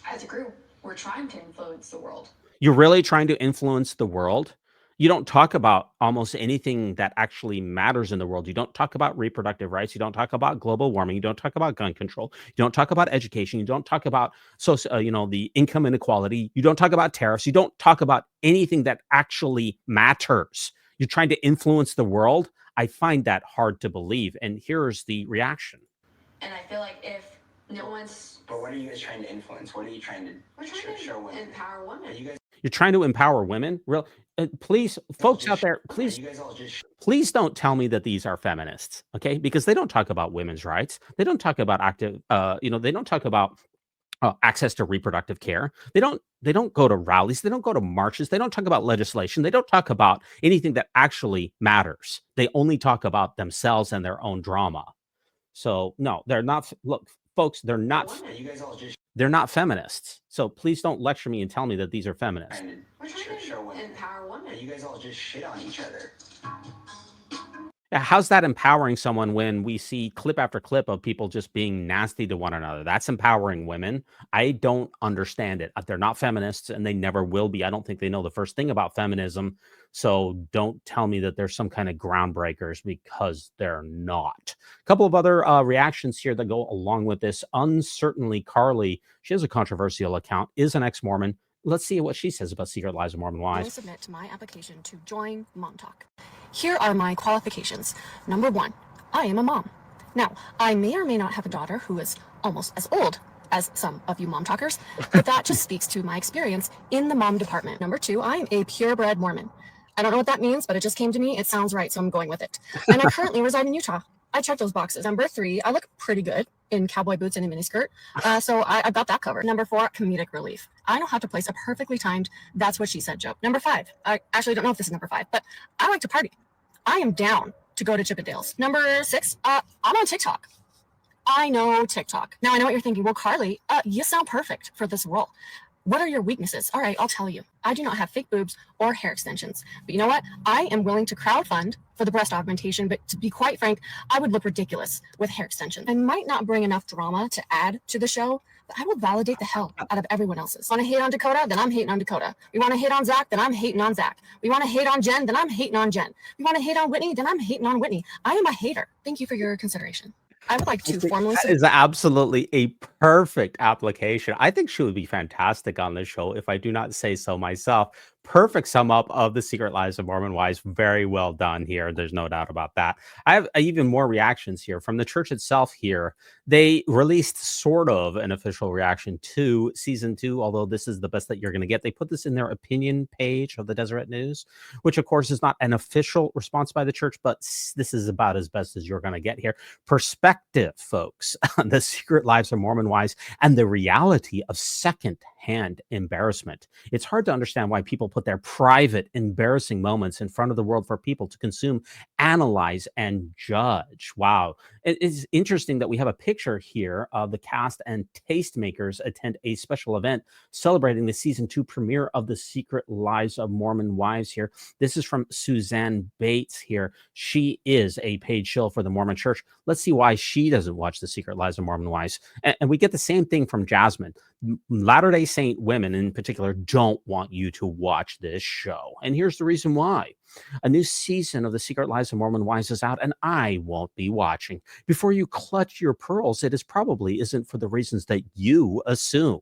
As a group, we're trying to influence the world. You're really trying to influence the world? You don't talk about almost anything that actually matters in the world. You don't talk about reproductive rights. You don't talk about global warming. You don't talk about gun control. You don't talk about education. You don't talk about the income inequality. You don't talk about tariffs. You don't talk about anything that actually matters. You're trying to influence the world. I find that hard to believe. And here's the reaction. And I feel like if no one's... But what are you guys trying to influence? What are you trying to... We're trying to women? Empower women. You're trying to empower women? Please, folks out there, please don't tell me that these are feminists, okay? Because they don't talk about women's rights. They don't talk about they don't talk about access to reproductive care. They don't go to rallies. They don't go to marches. They don't talk about legislation. They don't talk about anything that actually matters. They only talk about themselves and their own drama. So no, they're not. Look, folks, they're not. They're not feminists. So please don't lecture me and tell me that these are feminists. We're trying to empower women. You guys all just shit on each other. Yeah, how's that empowering someone when we see clip after clip of people just being nasty to one another? That's empowering women. I don't understand it. They're not feminists and they never will be. I don't think they know the first thing about feminism. So don't tell me that there's some kind of groundbreakers because they're not. A couple of other reactions here that go along with this. Uncertainly Carly, she has a controversial account, is an ex-Mormon. Let's see what she says about Secret Lives of Mormon Wives. I submit to my application to join Mom Talk. Here are my qualifications. Number 1, I am a mom. Now, I may or may not have a daughter who is almost as old as some of you mom talkers, but that just speaks to my experience in the mom department. Number 2, I am a purebred Mormon. I don't know what that means, but it just came to me. It sounds right, so I'm going with it. And I currently reside in Utah. I checked those boxes. Number 3, I look pretty good in cowboy boots and a miniskirt. So I got that covered. Number 4, comedic relief. I know how to place a perfectly timed "that's what she said" joke. Number 5, I actually don't know if this is number 5, but I like to party. I am down to go to Chippendales. Number 6, I'm on TikTok. I know TikTok. Now I know what you're thinking. Well, Carly, you sound perfect for this role. What are your weaknesses? All right, I'll tell you. I do not have fake boobs or hair extensions. But you know what? I am willing to crowdfund for the breast augmentation, but to be quite frank, I would look ridiculous with hair extensions. I might not bring enough drama to add to the show, but I will validate the hell out of everyone else's. Want to hate on Dakota? Then I'm hating on Dakota. We want to hate on Zach? Then I'm hating on Zach. We want to hate on Jen? Then I'm hating on Jen. We want to hate on Whitney? Then I'm hating on Whitney. I am a hater. Thank you for your consideration. I would like to formally... That is absolutely a perfect application. I think she would be fantastic on this show, if I do not say so myself. Perfect sum up of the Secret Lives of Mormon Wives. Very well done here. There's no doubt about that. I have even more reactions here from the church itself here. They released sort of an official reaction to season 2, although this is the best that you're going to get. They put this in their opinion page of the Deseret News, which of course is not an official response by the church, but this is about as best as you're going to get here. Perspective, folks, on the Secret Lives of Mormon Wives and the reality of second secondhand embarrassment. It's hard to understand why people put their private, embarrassing moments in front of the world for people to consume, analyze, and judge. Wow. It is interesting that we have a picture here of the cast and tastemakers attend a special event celebrating the season 2 premiere of The Secret Lives of Mormon Wives here. This is from Suzanne Bates here. She is a paid shill for the Mormon Church. Let's see why she doesn't watch The Secret Lives of Mormon Wives. And we get the same thing from Jasmine. Latter-day Saint women in particular don't want you to watch this show. And here's the reason why. A new season of The Secret Lives of Mormon Wives is out, and I won't be watching. Before you clutch your pearls, it is probably isn't for the reasons that you assume.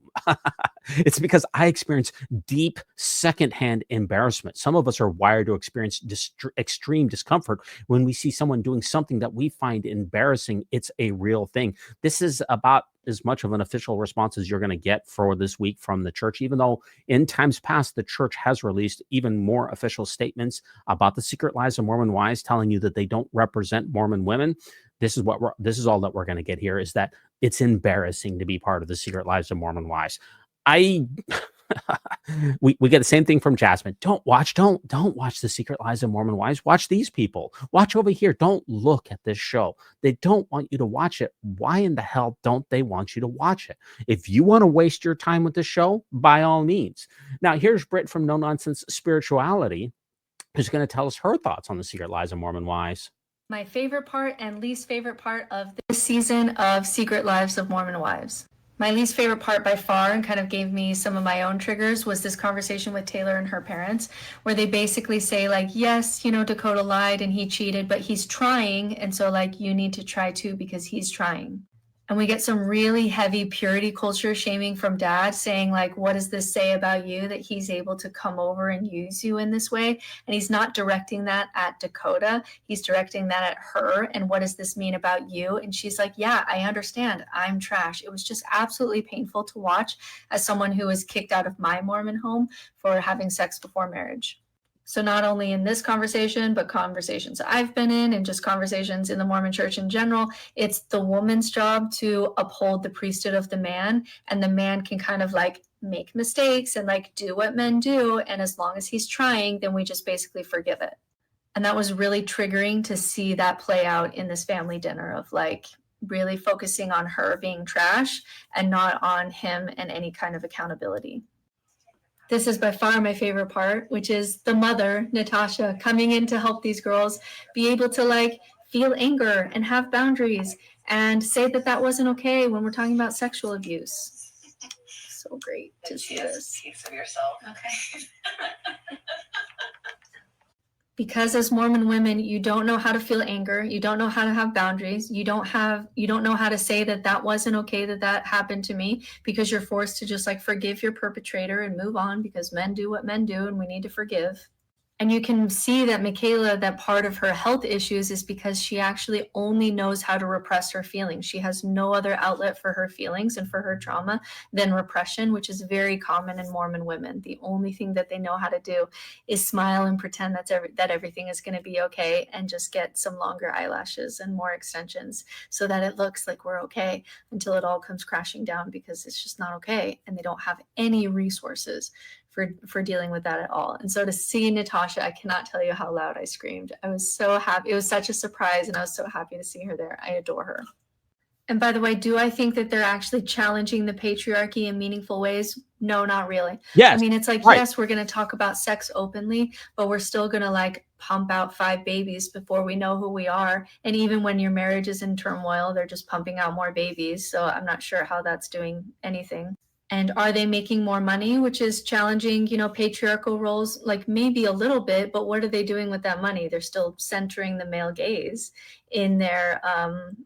It's because I experience deep secondhand embarrassment. Some of us are wired to experience extreme discomfort when we see someone doing something that we find embarrassing. It's a real thing. This is about as much of an official response as you're going to get for this week from the church, even though in times past, the church has released even more official statements about the Secret Lives of Mormon Wives, telling you that they don't represent Mormon women. This is all that we're going to get here, is that it's embarrassing to be part of the Secret Lives of Mormon Wives. We get the same thing from Jasmine. Don't watch The Secret Lives of Mormon Wives. Watch these people. Watch over here. Don't look at this show. They don't want you to watch it. Why in the hell don't they want you to watch it? If you want to waste your time with the show, by all means. Now, here's Britt from Nononsense Spirituality, who's going to tell us her thoughts on The Secret Lives of Mormon Wives. My favorite part and least favorite part of this season of Secret Lives of Mormon Wives. My least favorite part by far, and kind of gave me some of my own triggers, was this conversation with Taylor and her parents, where they basically say, like, yes, you know, Dakota lied and he cheated, but he's trying. And so, like, you need to try too because he's trying. And we get some really heavy purity culture shaming from dad, saying, like, what does this say about you that he's able to come over and use you in this way? And he's not directing that at Dakota. He's directing that at her. And what does this mean about you? And she's like, yeah, I understand. I'm trash. It was just absolutely painful to watch as someone who was kicked out of my Mormon home for having sex before marriage. So not only in this conversation, but conversations I've been in and just conversations in the Mormon Church in general, it's the woman's job to uphold the priesthood of the man, and the man can kind of like make mistakes and like do what men do. And as long as he's trying, then we just basically forgive it. And that was really triggering to see that play out in this family dinner of like really focusing on her being trash and not on him and any kind of accountability. This is by far my favorite part, which is the mother, Natasha, coming in to help these girls be able to like feel anger and have boundaries and say that that wasn't okay when we're talking about sexual abuse. So great to see this. Piece of yourself. Okay. Because as Mormon women, you don't know how to feel anger. You don't know how to have boundaries. You don't know how to say that that wasn't okay, that happened to me, because you're forced to just like forgive your perpetrator and move on because men do what men do and we need to forgive. And you can see that Michaela, that part of her health issues is because she actually only knows how to repress her feelings. She has no other outlet for her feelings and for her trauma than repression, which is very common in Mormon women. The only thing that they know how to do is smile and pretend that everything is going to be okay, and just get some longer eyelashes and more extensions so that it looks like we're okay, until it all comes crashing down because it's just not okay, and they don't have any resources for dealing with that at all. And so to see Natasha, I cannot tell you how loud I screamed. I was so happy. It was such a surprise, and I was so happy to see her there. I adore her. And by the way, do I think that they're actually challenging the patriarchy in meaningful ways? No, not really. Yes. I mean, it's like, right. Yes, we're going to talk about sex openly, but we're still going to like pump out 5 babies before we know who we are. And even when your marriage is in turmoil, they're just pumping out more babies. So I'm not sure how that's doing anything. And are they making more money, which is challenging, you know, patriarchal roles? Like maybe a little bit, but what are they doing with that money? They're still centering the male gaze in their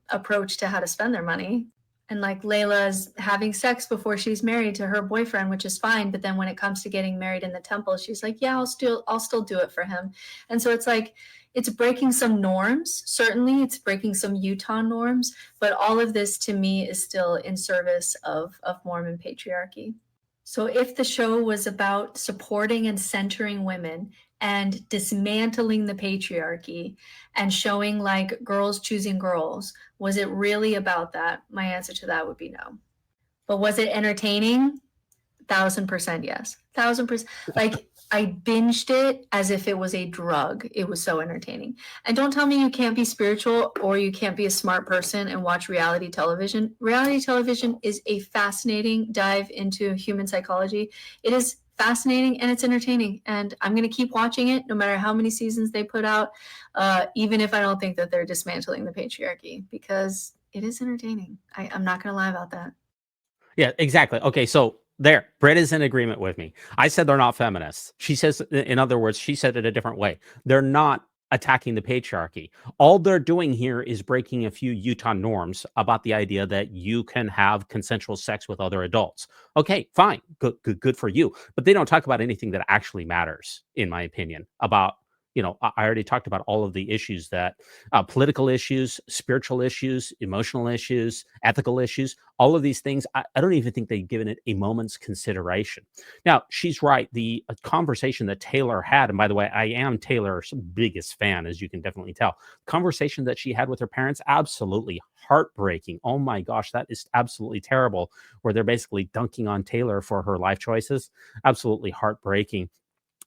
approach to how to spend their money. And like Layla's having sex before she's married to her boyfriend, which is fine. But then when it comes to getting married in the temple, she's like, yeah, I'll still do it for him. And so it's like, it's breaking some norms. Certainly it's breaking some Utah norms, but all of this to me is still in service of Mormon patriarchy. So if the show was about supporting and centering women and dismantling the patriarchy and showing like girls choosing girls, was it really about that? My answer to that would be no. But was it entertaining? 1000% yes. 1000%. Like, I binged it as if it was a drug. It was so entertaining. And don't tell me you can't be spiritual or you can't be a smart person and watch reality television. Reality television is a fascinating dive into human psychology. It is fascinating and it's entertaining. And I'm going to keep watching it no matter how many seasons they put out, even if I don't think that they're dismantling the patriarchy, because it is entertaining. I'm not going to lie about that. Yeah, exactly. Okay, so there, Britt is in agreement with me. I said they're not feminists. She says, in other words, she said it a different way. They're not attacking the patriarchy. All they're doing here is breaking a few Utah norms about the idea that you can have consensual sex with other adults. Okay, fine, good for you. But they don't talk about anything that actually matters, in my opinion, about, I already talked about all of the issues that political issues, spiritual issues, emotional issues, ethical issues, all of these things. I don't even think they've given it a moment's consideration. Now, she's right. The conversation that Taylor had, and by the way, I am Taylor's biggest fan, as you can definitely tell. Conversation that she had with her parents, absolutely heartbreaking. Oh my gosh, that is absolutely terrible, where they're basically dunking on Taylor for her life choices. Absolutely heartbreaking.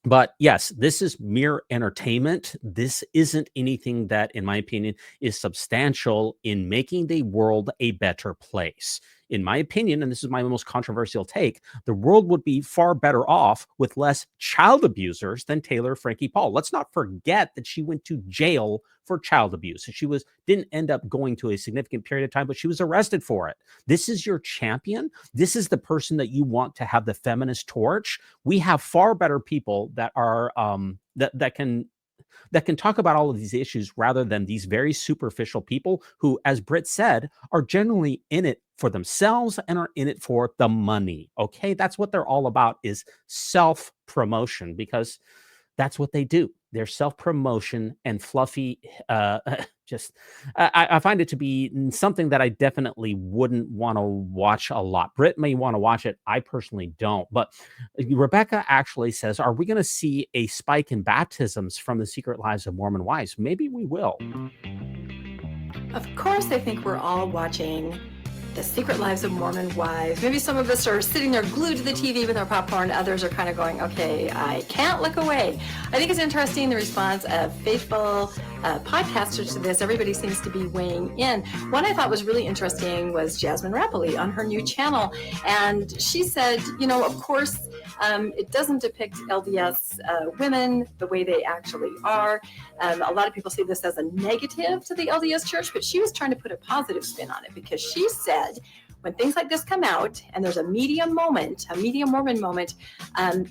But yes, this is mere entertainment. This isn't anything that, in my opinion, is substantial in making the world a better place. In my opinion, and this is my most controversial take, the world would be far better off with less child abusers than Taylor Frankie Paul. Let's not forget that she went to jail for child abuse. She didn't end up going to a significant period of time, but she was arrested for it. This is your champion. This is the person that you want to have the feminist torch. We have far better people that are that can talk about all of these issues rather than these very superficial people who, as Britt said, are generally in it for themselves and are in it for the money. Okay, that's what they're all about, is self-promotion, because that's what they do. They're self-promotion and fluffy. I find it to be something that I definitely wouldn't want to watch a lot. Britt may want to watch it. I personally don't. But Rebecca actually says, are we going to see a spike in baptisms from the Secret Lives of Mormon Wives? Maybe we will. Of course, I think we're all watching The Secret Lives of Mormon Wives. Maybe some of us are sitting there glued to the TV with our popcorn. Others are kind of going, okay, I can't look away. I think it's interesting, the response of faithful podcasters to this. Everybody seems to be weighing in. One I thought was really interesting was Jasmine Rapoli on her new channel. And she said, of course, it doesn't depict LDS women the way they actually are. A lot of people see this as a negative to the LDS Church, but she was trying to put a positive spin on it, because she said when things like this come out and there's a media Mormon moment,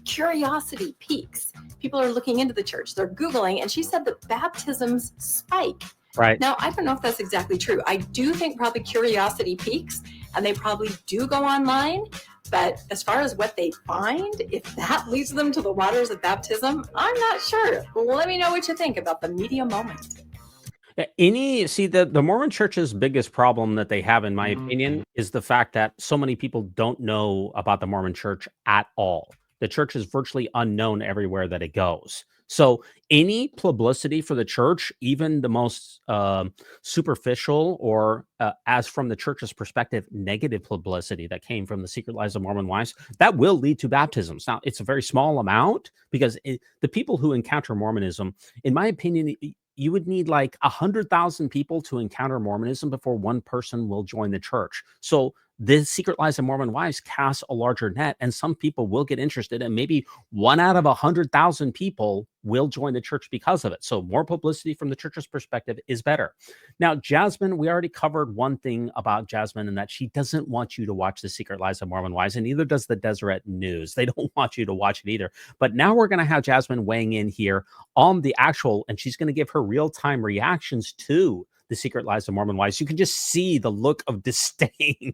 curiosity peaks. People are looking into the church, they're Googling, and she said that baptisms spike. Right. Now, I don't know if that's exactly true. I do think probably curiosity peaks and they probably do go online. But as far as what they find, if that leads them to the waters of baptism, I'm not sure. Well, let me know what you think about the media moment. The Mormon Church's biggest problem that they have, in my opinion, is the fact that so many people don't know about the Mormon Church at all. The church is virtually unknown everywhere that it goes. So any publicity for the church, even the most superficial or, as from the church's perspective, negative publicity that came from the Secret Lives of Mormon Wives, that will lead to baptisms. Now, it's a very small amount, because the people who encounter Mormonism, in my opinion, you would need like 100,000 people to encounter Mormonism before one person will join the church. So the Secret Lives of Mormon Wives casts a larger net, and some people will get interested, and maybe 1 out of 100,000 people will join the church because of it. So more publicity from the church's perspective is better. Now, Jasmine, we already covered one thing about Jasmine, and that she doesn't want you to watch the Secret Lives of Mormon Wives, and neither does the Deseret News. They don't want you to watch it either. But now we're going to have Jasmine weighing in here on the actual, and she's going to give her real-time reactions to the Secret Lives of Mormon Wives. You can just see the look of disdain.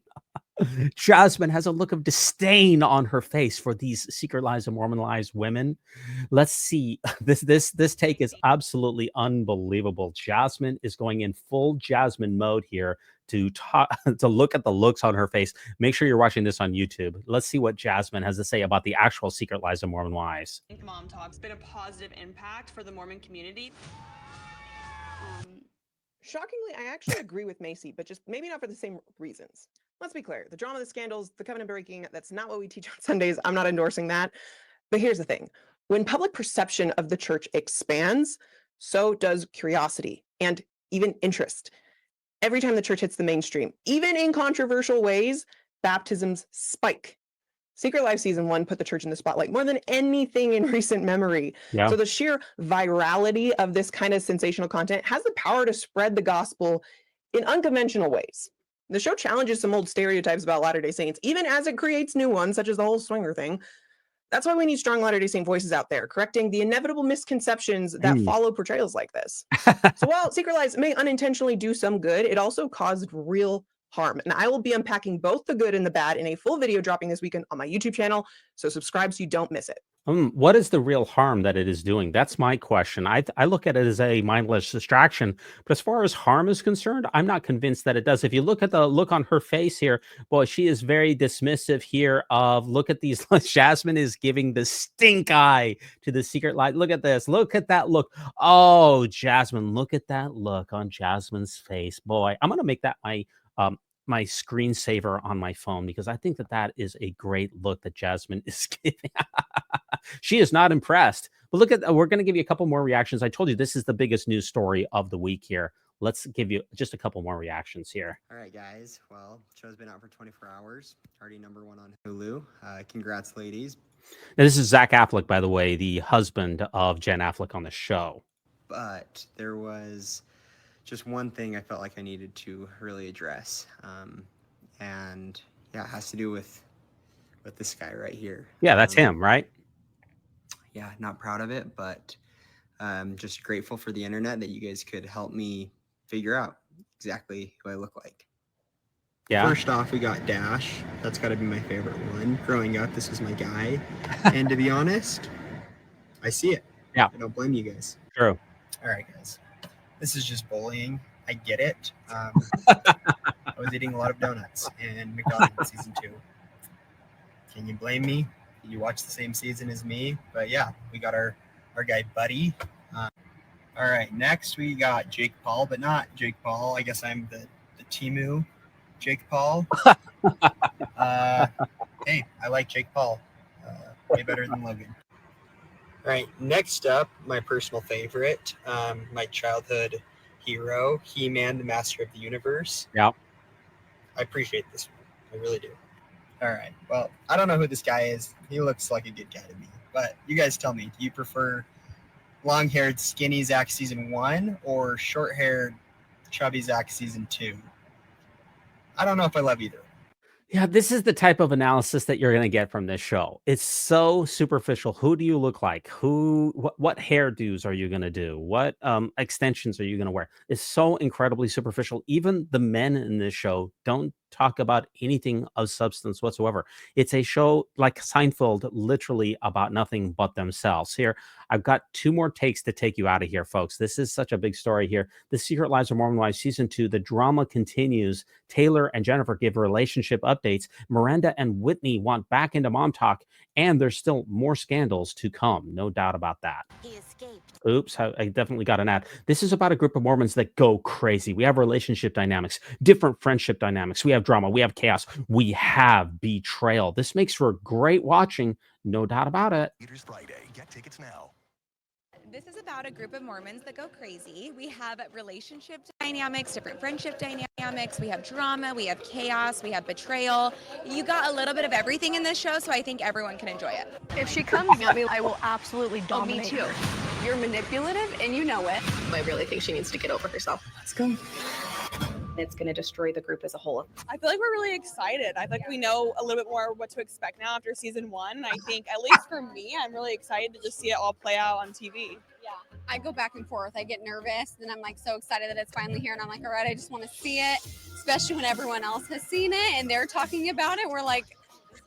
Jasmine has a look of disdain on her face for these Secret Lives of Mormon Wives women. Let's see. This take is absolutely unbelievable. Jasmine is going in full Jasmine mode here to look at the looks on her face. Make sure you're watching this on YouTube. Let's see what Jasmine has to say about the actual Secret Lives of Mormon Wives. I think Mom Talk's been a positive impact for the Mormon community. Shockingly, I actually agree with Macy, but just maybe not for the same reasons. Let's be clear. The drama, the scandals, the covenant breaking, that's not what we teach on Sundays. I'm not endorsing that. But here's the thing. When public perception of the church expands, so does curiosity and even interest. Every time the church hits the mainstream, even in controversial ways, baptisms spike. Secret Life Season 1 put the church in the spotlight more than anything in recent memory. Yeah. So the sheer virality of this kind of sensational content has the power to spread the gospel in unconventional ways. The show challenges some old stereotypes about Latter-day Saints, even as it creates new ones, such as the whole swinger thing. That's why we need strong Latter-day Saint voices out there, correcting the inevitable misconceptions that follow portrayals like this. So while Secret Lives may unintentionally do some good, it also caused real harm. And I will be unpacking both the good and the bad in a full video dropping this weekend on my YouTube channel, so subscribe so you don't miss it. What is the real harm that it is doing? That's my question. I look at it as a mindless distraction, but as far as harm is concerned, I'm not convinced that it does. If you look at the look on her face here, boy, she is very dismissive here of, look at these, Jasmine is giving the stink eye to the Secret Life. Look at this. Look at that look. Oh, Jasmine, look at that look on Jasmine's face. Boy, I'm going to make that my screensaver on my phone, because I think that that is a great look that Jasmine is giving. She is not impressed. But look at, we're going to give you a couple more reactions. I told you this is the biggest news story of the week here. Let's give you just a couple more reactions here. All right, guys. Well, the show's been out for 24 hours. Already #1 on Hulu. Congrats, ladies. Now, this is Zach Affleck, by the way, the husband of Jen Affleck on the show. But there was just one thing I felt like I needed to really address. And yeah, it has to do with this guy right here. Yeah, that's him, right? Yeah, not proud of it, but just grateful for the internet that you guys could help me figure out exactly who I look like. Yeah. First off, we got Dash. That's got to be my favorite one. Growing up, this was my guy. And to be honest, I see it. Yeah. I don't blame you guys. True. All right, guys. This is just bullying. I get it. I was eating a lot of donuts and McDonald's season 2. Can you blame me? You watch the same season as me? But yeah, we got our guy Buddy. All right, next we got Jake Paul, but not Jake Paul. I guess I'm the Timu Jake Paul. Hey, I like Jake Paul. Way better than Logan. All right, next up, my personal favorite, my childhood hero, He-Man, the Master of the Universe. Yeah. I appreciate this one. I really do. All right. Well, I don't know who this guy is. He looks like a good guy to me. But you guys tell me, do you prefer long-haired, skinny Zach season 1 or short-haired, chubby Zach season 2? I don't know if I love either. Yeah, this is the type of analysis that you're going to get from this show. It's so superficial. Who do you look like? What hairdos are you going to do? What extensions are you going to wear? It's so incredibly superficial. Even the men in this show don't talk about anything of substance whatsoever. It's a show like Seinfeld, literally about nothing but themselves. Here, I've got 2 more takes to take you out of here, folks. This is such a big story here. The Secret Lives of Mormon Wives season 2, the drama continues. Taylor and Jennifer give relationship updates. Miranda and Whitney want back into mom talk, and there's still more scandals to come. No doubt about that. He escaped. Oops, I definitely got an ad. This is about a group of Mormons that go crazy. We have relationship dynamics, different friendship dynamics. We have drama, we have chaos, we have betrayal. This makes for great watching, no doubt about it. Friday. Get tickets now. This is about a group of Mormons that go crazy. We have relationship dynamics, different friendship dynamics. We have drama, we have chaos, we have betrayal. You got a little bit of everything in this show, so I think everyone can enjoy it. If she comes at me, I will absolutely dominate. me too. You're manipulative and you know it. I really think she needs to get over herself. Let's go. It's going to destroy the group as a whole. I feel like we're really excited. I think we know a little bit more what to expect now after season 1. I think, at least for me, I'm really excited to just see it all play out on TV. Yeah, I go back and forth. I get nervous, then I'm like so excited that it's finally here, and I'm like, all right, I just want to see it, especially when everyone else has seen it and they're talking about it. We're like,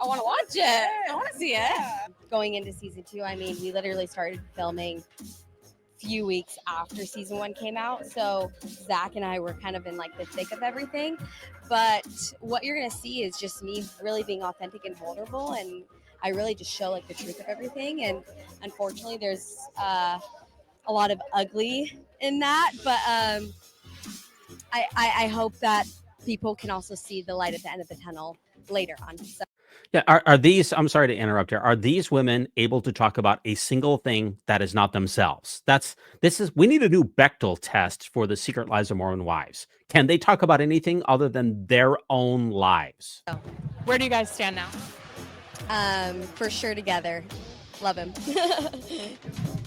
I want to watch it. I want to see it. Going into season 2, I mean, we literally started filming few weeks after season 1 came out, so Zach and I were kind of in like the thick of everything, but what you're gonna see is just me really being authentic and vulnerable, and I really just show like the truth of everything. And unfortunately there's a lot of ugly in that, but I hope that people can also see the light at the end of the tunnel later on. So Yeah, are these, I'm sorry to interrupt here, are these women able to talk about a single thing that is not themselves? We need a new Bechtel test for the Secret Lives of Mormon Wives. Can they talk about anything other than their own lives? Where do you guys stand now? for sure together. Love him.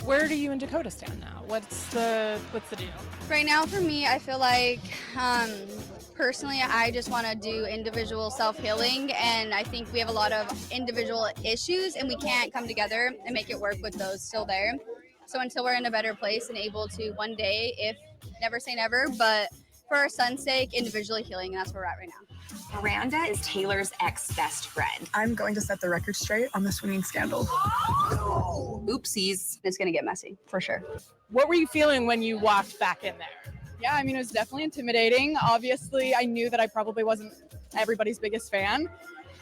Where do you and Dakota stand now? What's the deal? Right now, for me, I feel like personally, I just want to do individual self-healing, and I think we have a lot of individual issues, and we can't come together and make it work with those still there. So until we're in a better place and able to one day, if never say never, but for our son's sake, individually healing, and that's where we're at right now. Miranda is Taylor's ex-best friend. I'm going to set the record straight on the swinging scandal. Oopsies. It's going to get messy, for sure. What were you feeling when you walked back in there? Yeah, I mean, it was definitely intimidating. Obviously, I knew that I probably wasn't everybody's biggest fan.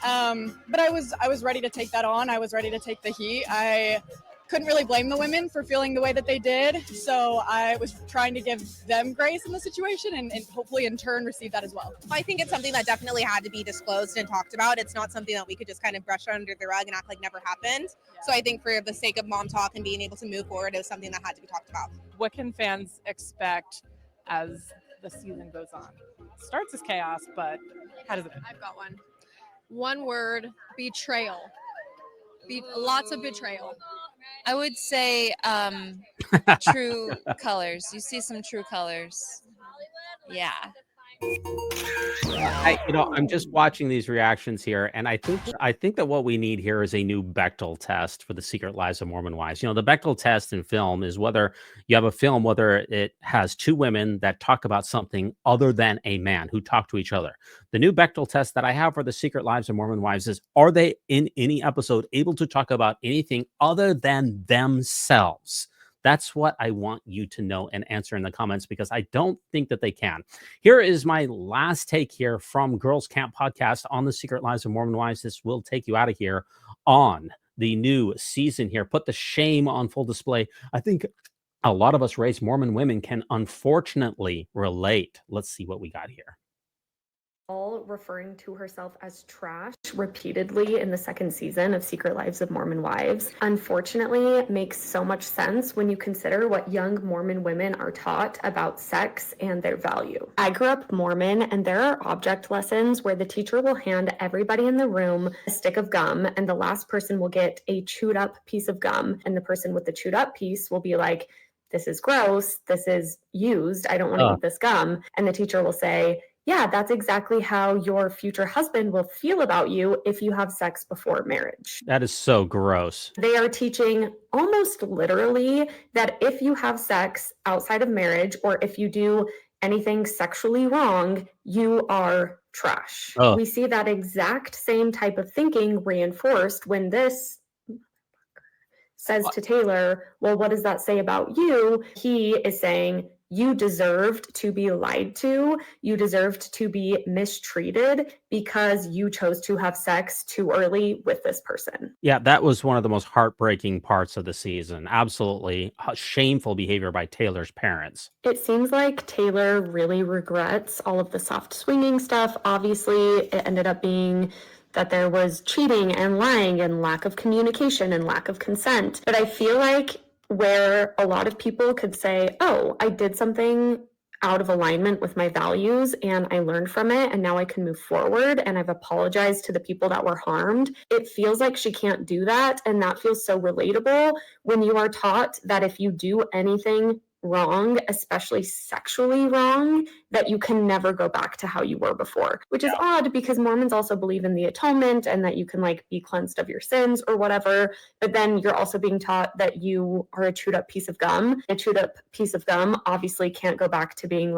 But I was ready to take that on. I was ready to take the heat. I couldn't really blame the women for feeling the way that they did. So I was trying to give them grace in the situation and hopefully in turn receive that as well. I think it's something that definitely had to be disclosed and talked about. It's not something that we could just kind of brush under the rug and act like never happened. Yeah. So I think for the sake of mom talk and being able to move forward, it was something that had to be talked about. What can fans expect as the season goes on? It starts as chaos, but how does it end? I've got one. One word, betrayal. Lots of betrayal. I would say true colors. You see some true colors. Yeah. I'm just watching these reactions here, and I think that what we need here is a new Bechtel test for the Secret Lives of Mormon Wives. The Bechtel test in film is whether you have a film, whether it has two women that talk about something other than a man who talk to each other. The new Bechtel test that I have for the Secret Lives of Mormon Wives is, are they in any episode able to talk about anything other than themselves? That's what I want you to know and answer in the comments, because I don't think that they can. Here is my last take here from Girls Camp Podcast on the Secret Lives of Mormon Wives. This will take you out of here on the new season here. Put the shame on full display. I think a lot of us raised Mormon women can unfortunately relate. Let's see what we got here. Referring to herself as trash repeatedly in the second season of Secret Lives of Mormon Wives, unfortunately makes so much sense when you consider what young Mormon women are taught about sex and their value. I grew up Mormon, and there are object lessons where the teacher will hand everybody in the room a stick of gum, and the last person will get a chewed up piece of gum, and the person with the chewed up piece will be like, "This is gross, this is used, I don't want to eat this gum," and the teacher will say, "Yeah, that's exactly how your future husband will feel about you if you have sex before marriage." That is so gross. They are teaching almost literally that if you have sex outside of marriage, or if you do anything sexually wrong, you are trash. Oh. We see that exact same type of thinking reinforced when this says to Taylor, "Well, what does that say about you?" He is saying, "You deserved to be lied to. You deserved to be mistreated because you chose to have sex too early with this person." Yeah, that was one of the most heartbreaking parts of the season. Absolutely shameful behavior by Taylor's parents. It seems like Taylor really regrets all of the soft swinging stuff. Obviously, it ended up being that there was cheating and lying and lack of communication and lack of consent. But I feel like where a lot of people could say, "Oh, I did something out of alignment with my values and I learned from it and now I can move forward and I've apologized to the people that were harmed," it feels like she can't do that. And that feels so relatable when you are taught that if you do anything wrong, especially sexually wrong, that you can never go back to how you were before, which is odd because Mormons also believe in the atonement and that you can be cleansed of your sins or whatever. But then you're also being taught that you are a chewed up piece of gum. A chewed up piece of gum obviously can't go back to being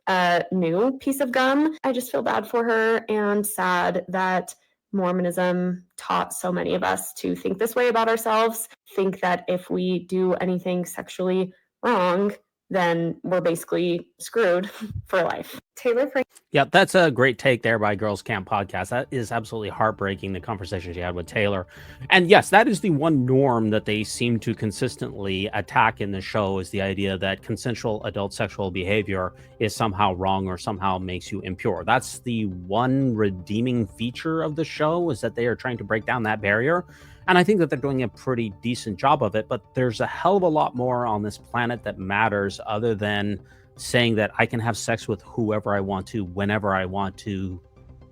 a new piece of gum. I just feel bad for her and sad that Mormonism taught so many of us to think this way about ourselves, think that if we do anything sexually wrong, then we're basically screwed for life. Taylor Frank. Yeah, that's a great take there by Girls Camp Podcast. That is absolutely heartbreaking, the conversation she had with Taylor. And yes, that is the one norm that they seem to consistently attack in the show, is the idea that consensual adult sexual behavior is somehow wrong or somehow makes you impure. That's the one redeeming feature of the show, is that they are trying to break down that barrier. And I think that they're doing a pretty decent job of it, but there's a hell of a lot more on this planet that matters other than saying that I can have sex with whoever I want to, whenever I want to.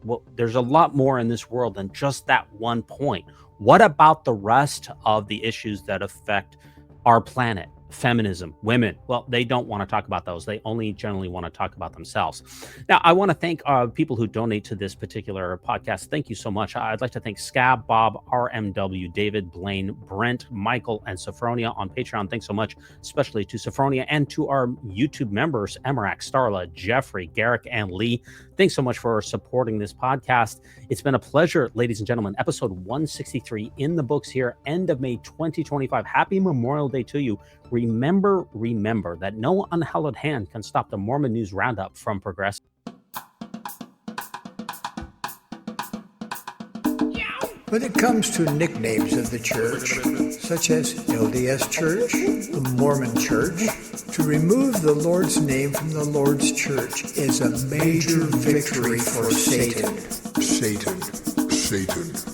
Well, there's a lot more in this world than just that one point. What about the rest of the issues that affect our planet? Feminism, women. Well, they don't want to talk about those. They only generally want to talk about themselves. Now, I want to thank people who donate to this particular podcast. Thank you so much. I'd like to thank Scab, Bob, RMW, David, Blaine, Brent, Michael, and Sophronia on Patreon. Thanks so much, especially to Sophronia, and to our YouTube members, Emirac, Starla, Jeffrey, Garrick, and Lee. Thanks so much for supporting this podcast. It's been a pleasure, ladies and gentlemen. Episode 163 in the books here, end of May 2025. Happy Memorial Day to you. Remember that no unhallowed hand can stop the Mormon News Roundup from progressing. When it comes to nicknames of the church, such as LDS Church, the Mormon Church, to remove the Lord's name from the Lord's church is a major victory for Satan. Satan.